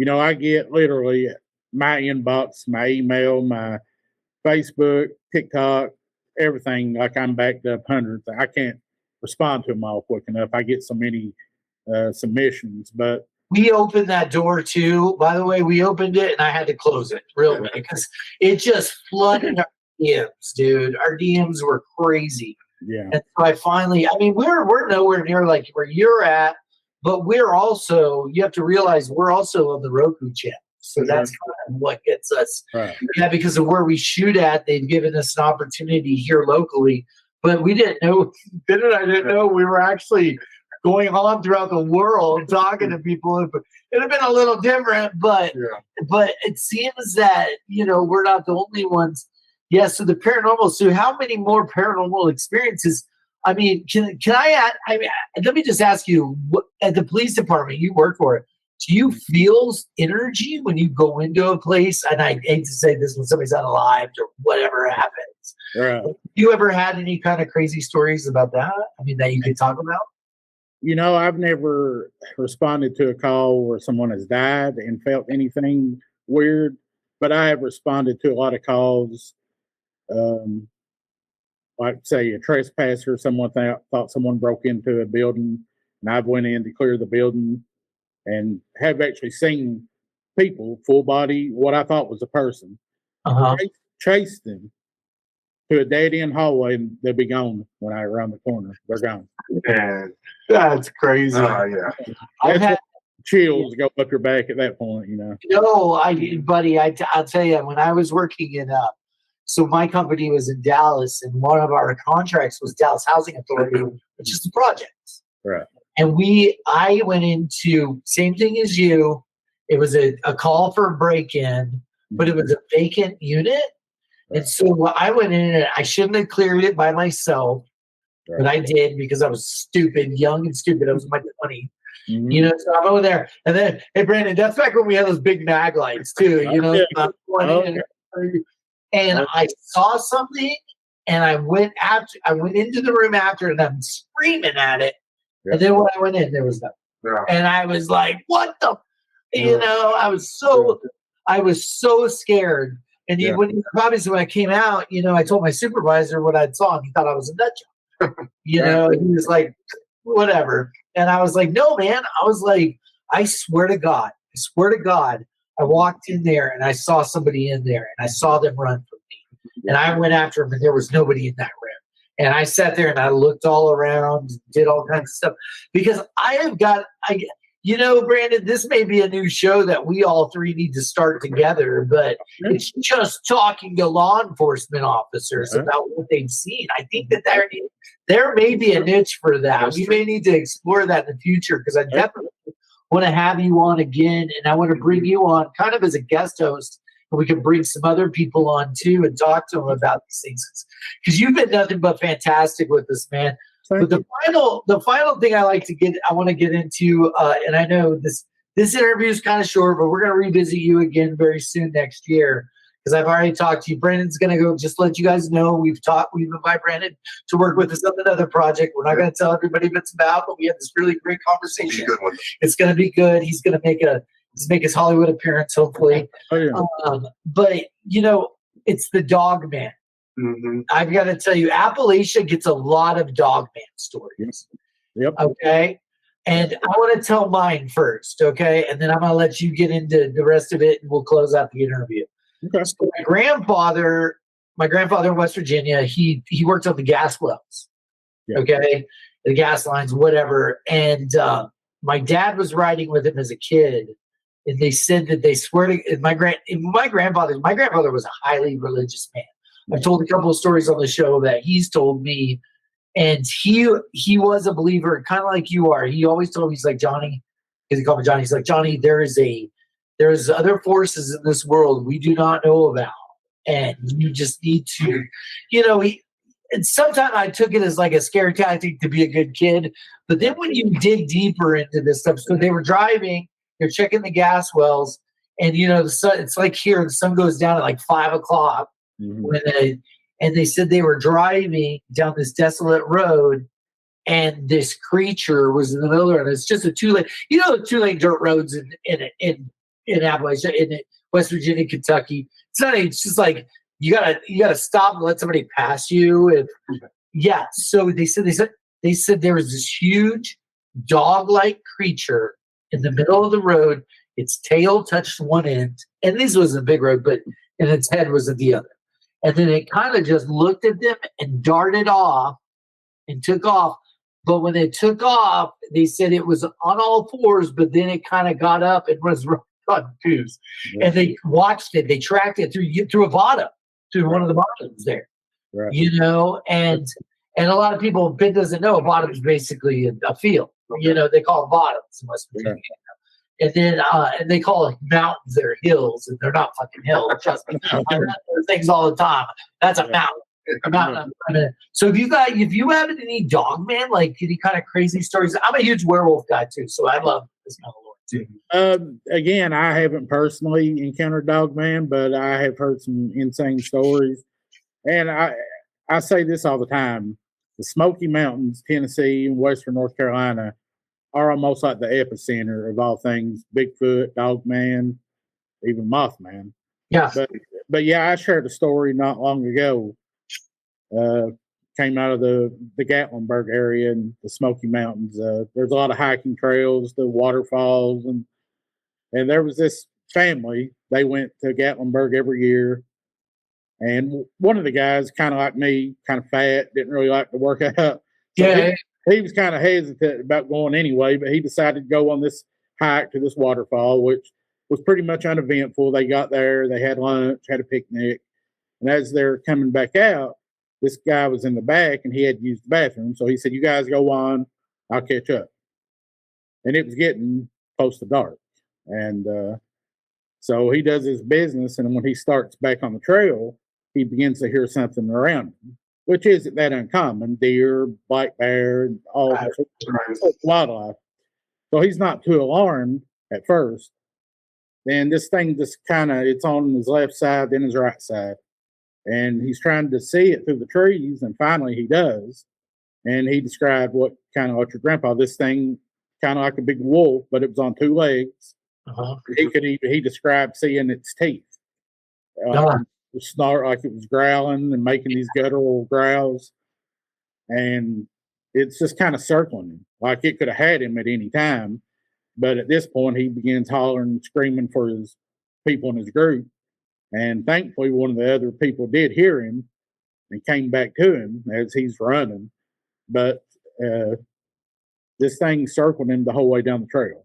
I get literally my inbox, my email, my Facebook, TikTok, everything. Like I'm backed up hundreds. I can't respond to them all quick enough. I get so many submissions, but We opened that door too. By the way, we opened it and I had to close it real quick because it just flooded our DMs, dude. Our DMs were crazy. yeah, And so we're nowhere near like where you're at, but we're also, you have to realize we're also on the Roku channel. So that's kind of what gets us. right. Yeah, because of where we shoot at, they've given us an opportunity here locally. But we didn't know, I didn't know we were actually going on throughout the world talking to people. It'd have been a little different, but it seems that, we're not the only ones. Yeah, so the paranormal. So how many more paranormal experiences? I mean, can I add? Let me just ask you, at the police department, you work for it. Do you feel energy when you go into a place? And I hate to say this when somebody's unalived or whatever happens. Right. You ever had any kind of crazy stories about that? I mean, that you could talk about? I've never responded to a call where someone has died and felt anything weird, but I have responded to a lot of calls, like say a trespasser, someone thought someone broke into a building, and I've went in to clear the building, and have actually seen people full body, what I thought was a person, chase them to a dead end hallway, and they'll be gone when I around the corner. They're gone. And That's crazy. yeah. I've had Chills go up your back at that point, No, buddy, I'll tell you, when I was working in, so my company was in Dallas, and one of our contracts was Dallas Housing Authority, which is the projects. Right. And I went into, same thing as you, it was a call for a break-in, but it was a vacant unit. And so I went in and I shouldn't have cleared it by myself, but I did because I was stupid, young and stupid. I was in my 20s. Mm-hmm. So I'm over there, and then, hey, Brandon, that's back when we had those big mag lights too. And I saw something, and I went into the room after, and I'm screaming at it. And then when I went in, there was nothing. Yeah. And I was like, "What the?" I was so scared. And obviously, when I came out, I told my supervisor what I'd saw, and he thought I was a nut job. He was like, "Whatever." And I was like, "No, man." I was like, I swear to God, I walked in there and I saw somebody in there, and I saw them run from me. And I went after them, and there was nobody in that room. And I sat there and I looked all around, did all kinds of stuff, because Brandon, this may be a new show that we all three need to start together, but it's just talking to law enforcement officers about what they've seen. I think that there may be a niche for that. We may need to explore that in the future, because I definitely want to have you on again, and I want to bring you on kind of as a guest host, and we can bring some other people on too and talk to them about these things, because you've been nothing but fantastic with this, man. But the final thing I want to get into, and I know this interview is kind of short, but we're going to revisit you again very soon next year, because I've already talked to you. Brandon's going to go, just let you guys know, we've invited Brandon to work with us on another project. We're not going to tell everybody what it's about, but we had this really great conversation. It's going to be good. He's going to make his Hollywood appearance, hopefully. Oh, yeah. But it's the dog man. Mm-hmm. I've got to tell you, Appalachia gets a lot of dog man stories. Yep. Okay. And I want to tell mine first. Okay. And then I'm going to let you get into the rest of it, and we'll close out the interview. Okay. So my grandfather in West Virginia, he worked on the gas wells. Yeah. Okay. The gas lines, whatever. And my dad was riding with him as a kid. And they said that they swear to my grandfather was a highly religious man. I've told a couple of stories on the show that he's told me, and he was a believer, kind of like you are. He always told me, he's like, Johnny, because he called me Johnny. He's like, Johnny, there's other forces in this world we do not know about, and you just need to, and sometimes I took it as like a scare tactic to be a good kid, but then when you dig deeper into this stuff, so they were driving, they're checking the gas wells, and the sun, it's like here, the sun goes down at like 5 o'clock. Mm-hmm. and they said they were driving down this desolate road, and this creature was in the middle of the road. It's just a 2-lane, the 2-lane dirt roads in Appalachia, in West Virginia, Kentucky. It's just like you gotta stop and let somebody pass you. And yeah, so they said there was this huge dog-like creature in the middle of the road. Its tail touched one end, and this was a big road, and its head was at the other. And then it kind of just looked at them and darted off and took off. But when it took off, they said it was on all fours, but then it kind of got up and was confused. Yeah. And they watched it. They tracked it through a bottom, through one of the bottoms there. Right. And a lot of people, Ben doesn't know, a bottom is basically a field. Okay. They call them bottoms in West Virginia. Yeah. And then and they call it mountains. They're hills, and they're not fucking hills. Trust me. I run those things all the time. That's a mountain. So if you have any dog man, like any kind of crazy stories, I'm a huge werewolf guy too, so I love this kind of lore too. Again, I haven't personally encountered dog man, but I have heard some insane stories, and I say this all the time: the Smoky Mountains, Tennessee, and Western North Carolina are almost like the epicenter of all things Bigfoot, dog man, even Mothman. Yeah, but yeah, I shared a story not long ago. Came out of the Gatlinburg area in the Smoky Mountains. There's a lot of hiking trails, the waterfalls, and there was this family. They went to Gatlinburg every year, and one of the guys, kind of like me, kind of fat, didn't really like to work out. So yeah, he was kind of hesitant about going anyway, but he decided to go on this hike to this waterfall, which was pretty much uneventful. They got there, they had lunch, had a picnic, and as they're coming back out, this guy was in the back and he had to use the bathroom. So he said, "You guys go on, I'll catch up." And it was getting close to dark. And so he does his business. And when he starts back on the trail, he begins to hear something around him, which isn't that uncommon: deer, black bear, all wildlife. So he's not too alarmed at first. Then this thing just it's on his left side, then his right side. And he's trying to see it through the trees, and finally he does. And he described what kind of like your grandpa, this thing kind of like a big wolf, but it was on 2 legs. Uh-huh. He described seeing its teeth. Snort like it was growling and making these guttural growls. And it's just kind of circling him, like it could have had him at any time. But at this point, he begins hollering and screaming for his people in his group. And thankfully, one of the other people did hear him and came back to him as he's running. But this thing circled him the whole way down the trail.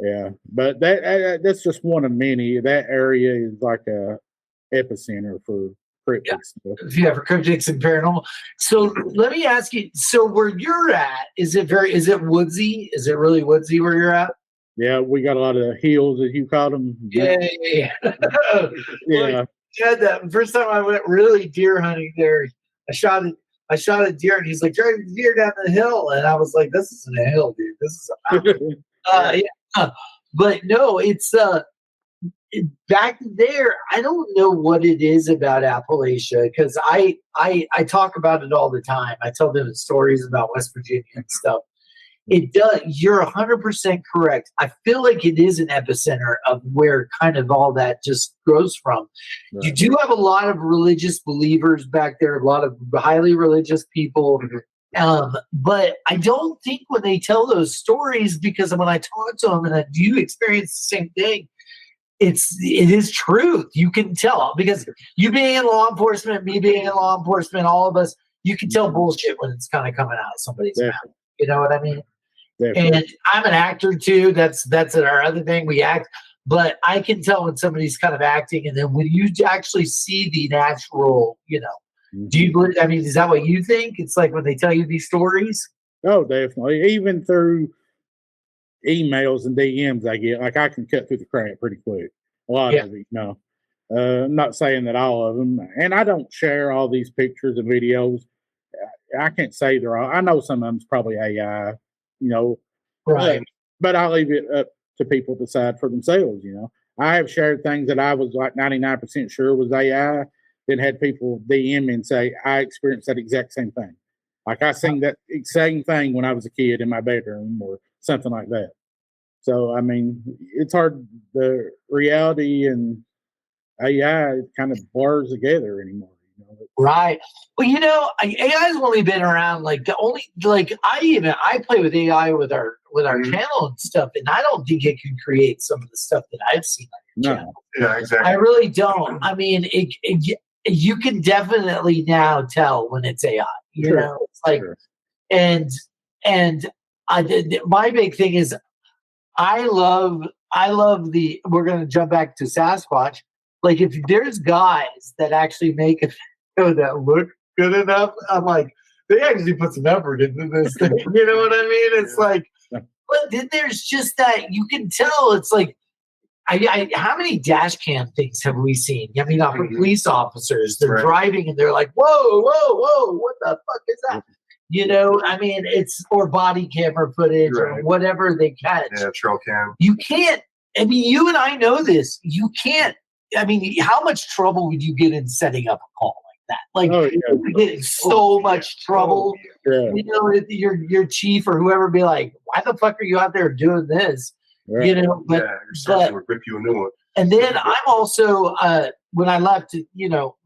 Yeah, but that's just one of many. That area is like a epicenter for cryptids. Yeah, for cryptids and paranormal. So let me ask you: so where you're at, is it woodsy? Is it really woodsy where you're at? Yeah, we got a lot of hills, as you call them. Yeah. Yeah. Yeah, the first time I went really deer hunting there, I shot a deer, and he's like, "Drive the deer down the hill," and I was like, "This isn't a hill, dude. This is a mountain." Yeah. But no, it's back there. I don't know what it is about Appalachia, because I talk about it all the time. I tell them stories about West Virginia and stuff. It does. You're 100% correct. I feel like it is an epicenter of where kind of all that just grows from. Right. You do have a lot of religious believers back there, a lot of highly religious people. Mm-hmm. But I don't think when they tell those stories, because when I talk to them and I do experience the same thing, it is truth. You can tell, because you being in law enforcement, me being in law enforcement, all of us, you can tell bullshit when it's kind of coming out of somebody's mouth. You know what I mean? Definitely. And I'm an actor too. That's our other thing. We act, but I can tell when somebody's kind of acting, and then when you actually see the natural, mm-hmm. Do you believe? I mean, is that what you think? It's like when they tell you these stories. Oh, definitely. Even through emails and DMs I get, like I can cut through the crap pretty quick. A lot of it, I'm not saying that all of them, and I don't share all these pictures and videos. I can't say they're all. I know some of them's probably AI. Right. But I'll leave it up to people to decide for themselves. I have shared things that I was like 99% sure was AI, then had people DM me and say, I experienced that exact same thing. Like I seen that same thing when I was a kid in my bedroom or something like that. So, I mean, it's hard. The reality and AI kind of blurs together anymore. You know? Right. Well, AI's only been around I play with AI with our channel and stuff, and I don't think it can create some of the stuff that I've seen on your channel. Yeah, exactly. I really don't. I mean, you can definitely now tell when it's AI. You know, it's like, and my big thing is, I love we're going to jump back to Sasquatch. Like, if there's guys that actually make a video that look good enough, I'm like, they actually put some effort into this thing. You know what I mean? It's like, but then there's just that you can tell. It's like, how many dash cam things have we seen? I mean, for police officers, they're driving and they're like, whoa, what the fuck is that? You know, I mean, or body camera footage or whatever they catch. Yeah, trail cam. You can't, I mean, you and I know this. You can't, I mean, how much trouble would you get in setting up a call like that? Like, you get in so much trouble. You know, your chief or whoever be like, why the fuck are you out there doing this? You know, but would rip you a new one. And then I'm also when I left, you know,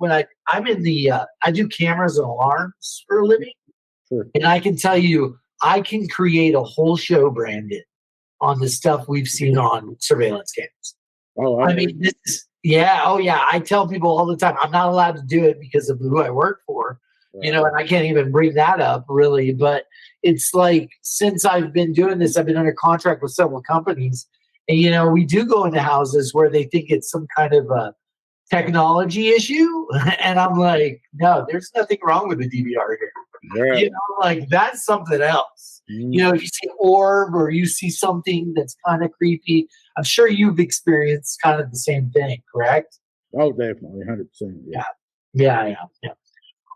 I'm in the I do cameras and alarms for a living, and I can tell you, I can create a whole show, Brandon, on the stuff we've seen on surveillance cameras. Oh, I mean, this is, I tell people all the time, I'm not allowed to do it because of who I work for. You know, and I can't even bring that up really, but it's like, since I've been doing this, I've been under contract with several companies, and, you know, we do go into houses where they think it's some kind of a technology issue. And I'm like, no, there's nothing wrong with the DVR here. You know, like, that's something else. You know, if you see orb or you see something that's kind of creepy, I'm sure you've experienced kind of the same thing, correct? Oh, definitely. 100%. Yeah.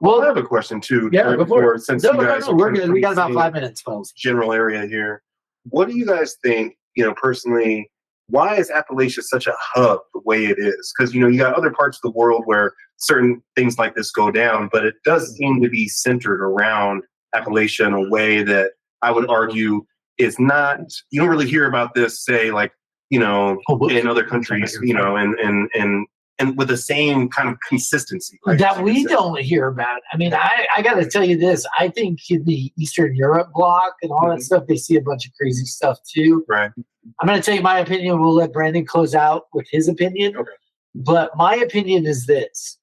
Well, I have a question too. Yeah, before since no, you guys we're good. We got about 5 minutes, folks. General area here. What do you guys think? You know, personally, why is Appalachia such a hub the way it is? Because, you know, you got other parts of the world where certain things like this go down, but it does seem to be centered around Appalachia in a way that I would argue is not. You don't really hear about this, say, like, you know, in other countries, you know, and with the same kind of consistency that we don't hear about. I mean, I got to tell you this. I think in the Eastern Europe bloc and all that stuff, they see a bunch of crazy stuff too. Right. I'm going to tell you my opinion. We'll let Brandon close out with his opinion. Okay. But my opinion is this.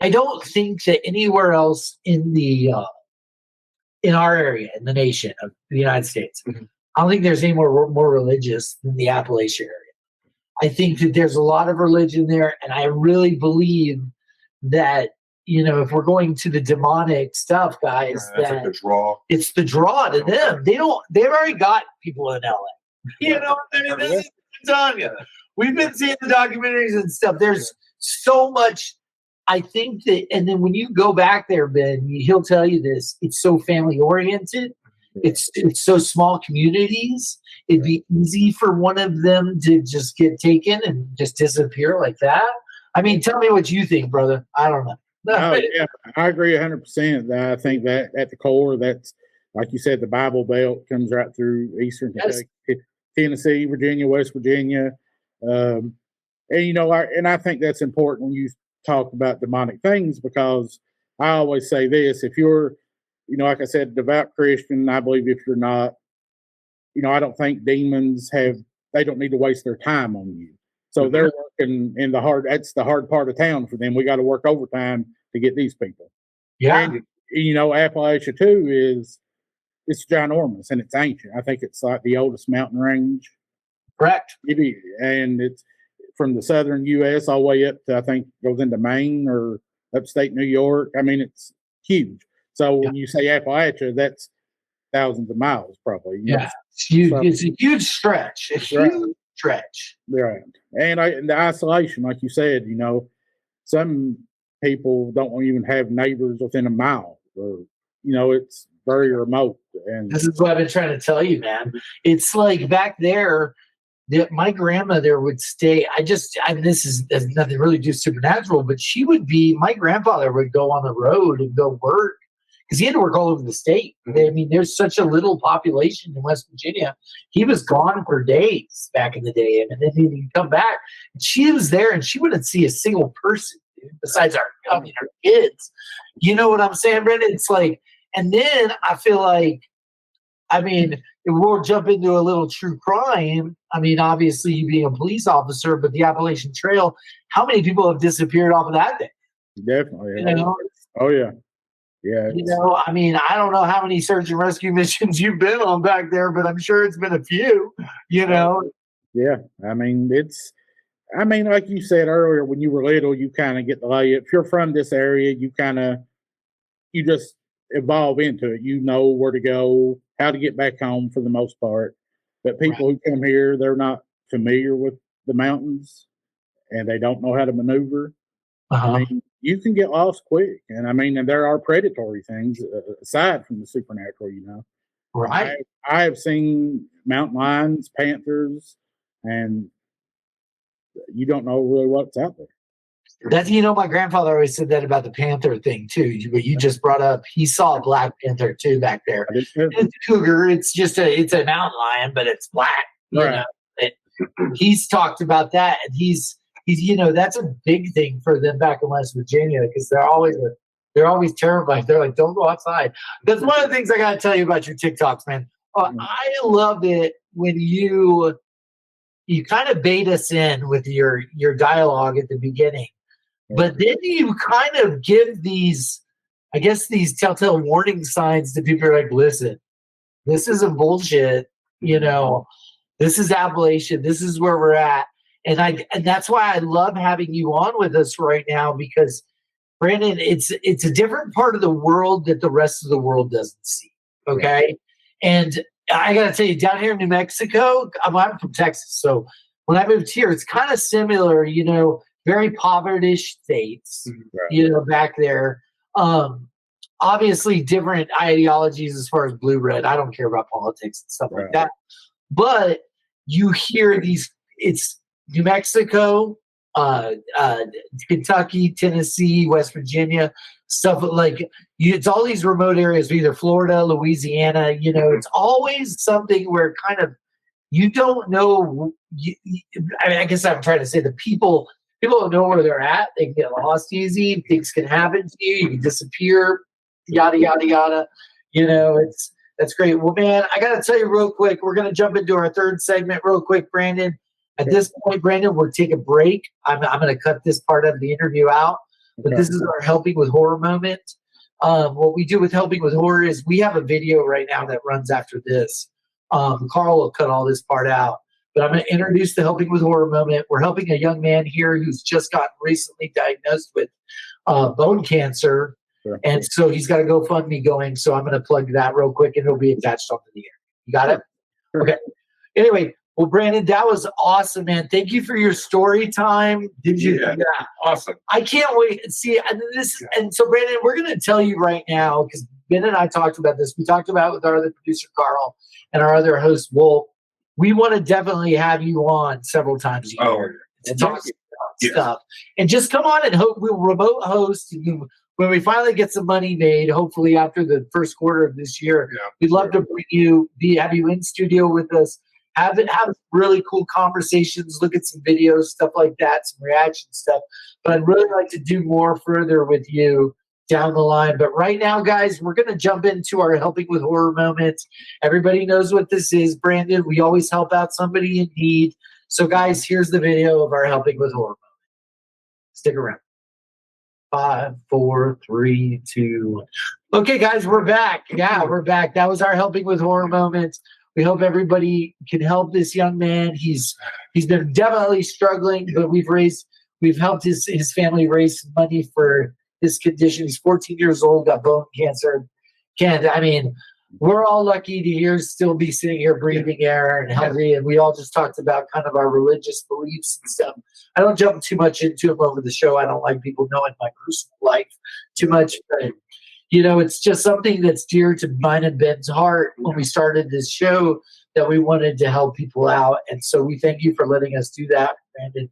I don't think that anywhere else in the in our area, in the nation of the United States, I don't think there's any more religious than the Appalachia area. I think that there's a lot of religion there, and I really believe that, you know, if we're going to the demonic stuff, guys, that it's the draw to them. They've already got people in LA. You know, I mean, this is Tanya. We've been seeing the documentaries and stuff. There's so much. I think that, and then when you go back there, Ben, he'll tell you this. It's so family oriented. It's so small communities. It'd be easy for one of them to just get taken and just disappear like that. I mean, tell me what you think, brother. I don't know. Yeah, I agree 100%. I think that at the core, that's, like you said, the Bible Belt comes right through Eastern Kentucky, Tennessee, Virginia, West Virginia. And, you know, I think that's important when you talk about demonic things, because I always say this: if you're, you know, like I said, devout Christian, I believe if you're not, you know, I don't think demons they don't need to waste their time on you. So they're working in that's the hard part of town for them. We got to work overtime to get these people. Yeah. And, you know, Appalachia too it's ginormous and it's ancient. I think it's like the oldest mountain range. Correct. And it's from the southern U.S. all the way up to, I think, goes into Maine or upstate New York. I mean, it's huge. So when you say Appalachia, that's thousands of miles, probably. Yeah, it's huge. It's a huge stretch. A huge stretch. Right. And the isolation, like you said, you know, some people don't even have neighbors within a mile, or, you know, it's very remote. And this is what I've been trying to tell you, man. It's like back there, my grandmother would stay. I mean, this is has nothing really to do with supernatural, but my grandfather would go on the road and go work because he had to work all over the state. I mean, there's such a little population in West Virginia. He was gone for days back in the day, and then he'd come back. And she was there, and she wouldn't see a single person besides our kids. You know what I'm saying, Brandon? It's like, and then I feel like, I mean, we'll jump into a little true crime. I mean, obviously, you being a police officer, but the Appalachian Trail, how many people have disappeared off of that thing? Definitely. You know? Oh, yeah. Yeah. You know, I mean, I don't know how many search and rescue missions you've been on back there, but I'm sure it's been a few, you know? Yeah. I mean, like you said earlier, when you were little, you kind of get the lay. If you're from this area, you just evolve into it. You know where to go, how to get back home for the most part. But people who come here, they're not familiar with the mountains and they don't know how to maneuver. I mean, you can get lost quick. And I mean, and there are predatory things aside from the supernatural, you know. Right. I have seen mountain lions, panthers, and you don't know really what's out there. That's, you know, my grandfather always said that about the panther thing too. But you just brought up, he saw a black panther too back there. It's a cougar. It's a mountain lion, but it's black. You know? He's talked about that, and he's you know, that's a big thing for them back in West Virginia because they're always terrified. They're like, don't go outside. That's one of the things I got to tell you about your TikToks, man. I love it when you kind of bait us in with your dialogue at the beginning. But then you kind of give these telltale warning signs to people who are like, listen, this isn't bullshit. You know, this is Appalachian. This is where we're at. And that's why I love having you on with us right now because, Brandon, it's a different part of the world that the rest of the world doesn't see. Okay. And I got to tell you, down here in New Mexico, I'm from Texas. So when I moved here, it's kind of similar, you know, very impoverished states, you know, back there. Obviously different ideologies as far as blue red. I don't care about politics and stuff like that. But you hear it's New Mexico, Kentucky, Tennessee, West Virginia, stuff like it's all these remote areas, either Florida, Louisiana, you know, it's always something where kind of you don't know. I guess I'm trying to say the people don't know where they're at. They can get lost easy. Things can happen to you. You can disappear, yada, yada, yada. You know, that's great. Well, man, I got to tell you real quick, we're going to jump into our third segment real quick, Brandon. At this point, Brandon, we'll take a break. I'm going to cut this part of the interview out, but this is our Helping with Horror moment. What we do with Helping with Horror is we have a video right now that runs after this. Karl will cut all this part out. But I'm going to introduce the Helping with Horror moment. We're helping a young man here who's just gotten recently diagnosed with bone cancer. Sure. And so he's got a GoFundMe going. So I'm going to plug that real quick and it'll be attached onto the air. You got it? Sure. Okay. Anyway, well, Brandon, that was awesome, man. Thank you for your story time. Did you? Yeah. Awesome. I can't wait. See, and so Brandon, we're going to tell you right now, because Ben and I talked about this. We talked about it with our other producer, Karl, and our other host, Wolf. We want to definitely have you on several times a year to talk about stuff. And just come on and we'll remote host. When we finally get some money made, hopefully after the first quarter of this year, we'd love to bring you, have you in studio with us, have really cool conversations, look at some videos, stuff like that, some reaction stuff. But I'd really like to do more further with you down the line. But right now, guys, we're going to jump into our Helping with Horror moments. Everybody knows what this is, Brandon. We always help out somebody in need. So, guys, here's the video of our Helping with Horror moment. Stick around. 5, 4, 3, 2. Okay, guys, we're back. Yeah, we're back. That was our Helping with Horror moment. We hope everybody can help this young man. He's been definitely struggling, but we've helped his family raise money for his condition. He's 14 years old, got bone cancer. We're all lucky to still be sitting here breathing air and healthy. And we all just talked about kind of our religious beliefs and stuff. I don't jump too much into them over the show. I don't like people knowing my personal life too much. But, it's just something that's dear to mine and Ben's heart when we started this show, that we wanted to help people out. And so we thank you for letting us do that, Brandon.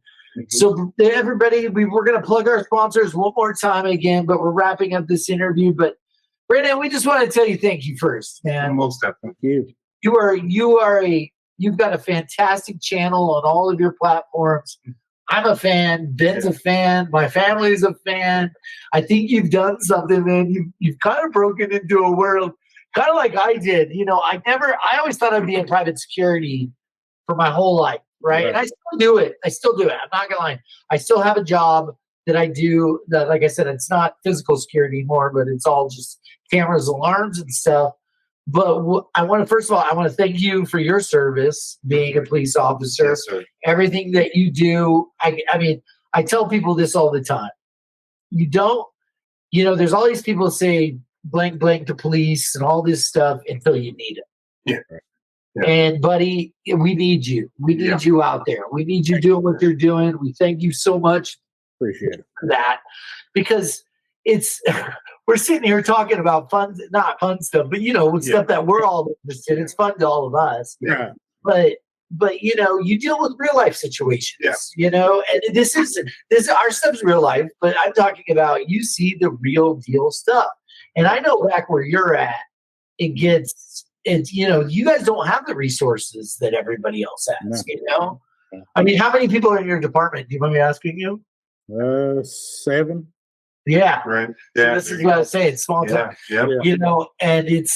So everybody, we're going to plug our sponsors one more time again, but we're wrapping up this interview. But Brandon, we just want to tell you thank you first, man. Most definitely. You've got a fantastic channel on all of your platforms. I'm a fan. Ben's a fan. My family's a fan. I think you've done something, man. You've kind of broken into a world, kind of like I did. You know, I always thought I'd be in private security for my whole life, right? And I still do it. I'm not gonna lie. I still have a job that I do that, like I said, it's not physical security anymore, but it's all just cameras, alarms, and stuff. But I want to thank you for your service, being a police officer. Yes, sir. Everything that you do. I mean, I tell people this all the time. There's all these people say blank, blank to police and all this stuff until you need it. Yeah. And buddy, we need you. We need you out there. We need you doing what you're doing. We thank you so much. Appreciate it. For that, because we're sitting here talking about not fun stuff, but stuff that we're all interested in. It's fun to all of us. Yeah. But you deal with real life situations. And this our stuff's real life, but I'm talking about you see the real deal stuff. And I know back where you're at, you guys don't have the resources that everybody else has. No. I mean, how many people are in your department? Do you mind me asking you? 7. Yeah. Right. So Yeah. this is what I say. It's small time. Yeah. And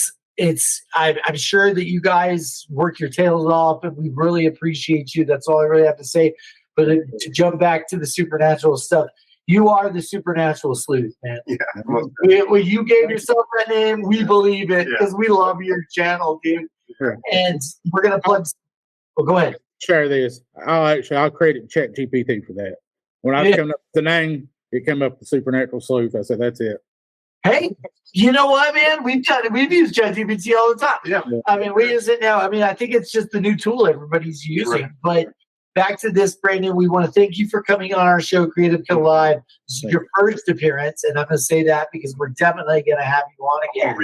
I'm sure that you guys work your tails off, and we really appreciate you. That's all I really have to say. But to jump back to the supernatural stuff, you are the supernatural sleuth, man. Yeah. When you gave yourself that name, we believe it because we love your channel, dude. Sure. And we're gonna plug. Well, go ahead. Share this. I'll credit ChatGPT for that. When I was coming up with the name, it came up with Supernatural Sleuth. I said, that's it. Hey, you know what, man? We've used ChatGPT all the time. Yeah. I mean, we use it now. I mean, I think it's just the new tool everybody's using. Right. But back to this, Brandon, we want to thank you for coming on our show, Creative Kill Live. This is your first appearance, and I'm going to say that because we're definitely going to have you on again.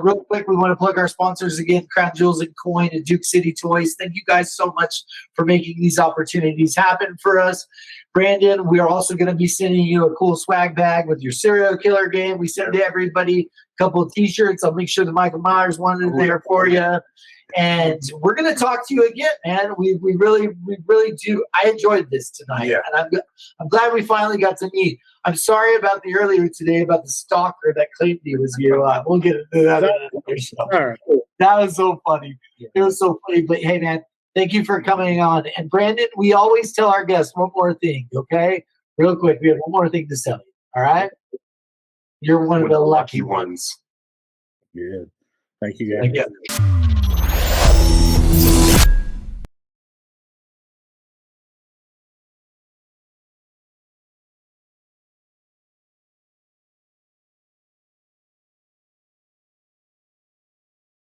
Real quick, we want to plug our sponsors again, Crown Jewels and Coin and Duke City Toys. Thank you guys so much for making these opportunities happen for us. Brandon, we are also going to be sending you a cool swag bag with your serial killer game. We send to everybody a couple of T-shirts. I'll make sure the Michael Myers one is there for you. And we're going to talk to you again, man. We really do. I enjoyed this tonight, and I'm glad we finally got to meet. I'm sorry about the earlier today about the stalker that claimed he was you. We'll get into that. All right. That was so funny. It was so funny. But hey, man, thank you for coming on. And Brandon, we always tell our guests one more thing, okay? Real quick, we have one more thing to tell you. All right? You're one of the lucky ones. Good. Thank you, guys. Thank you.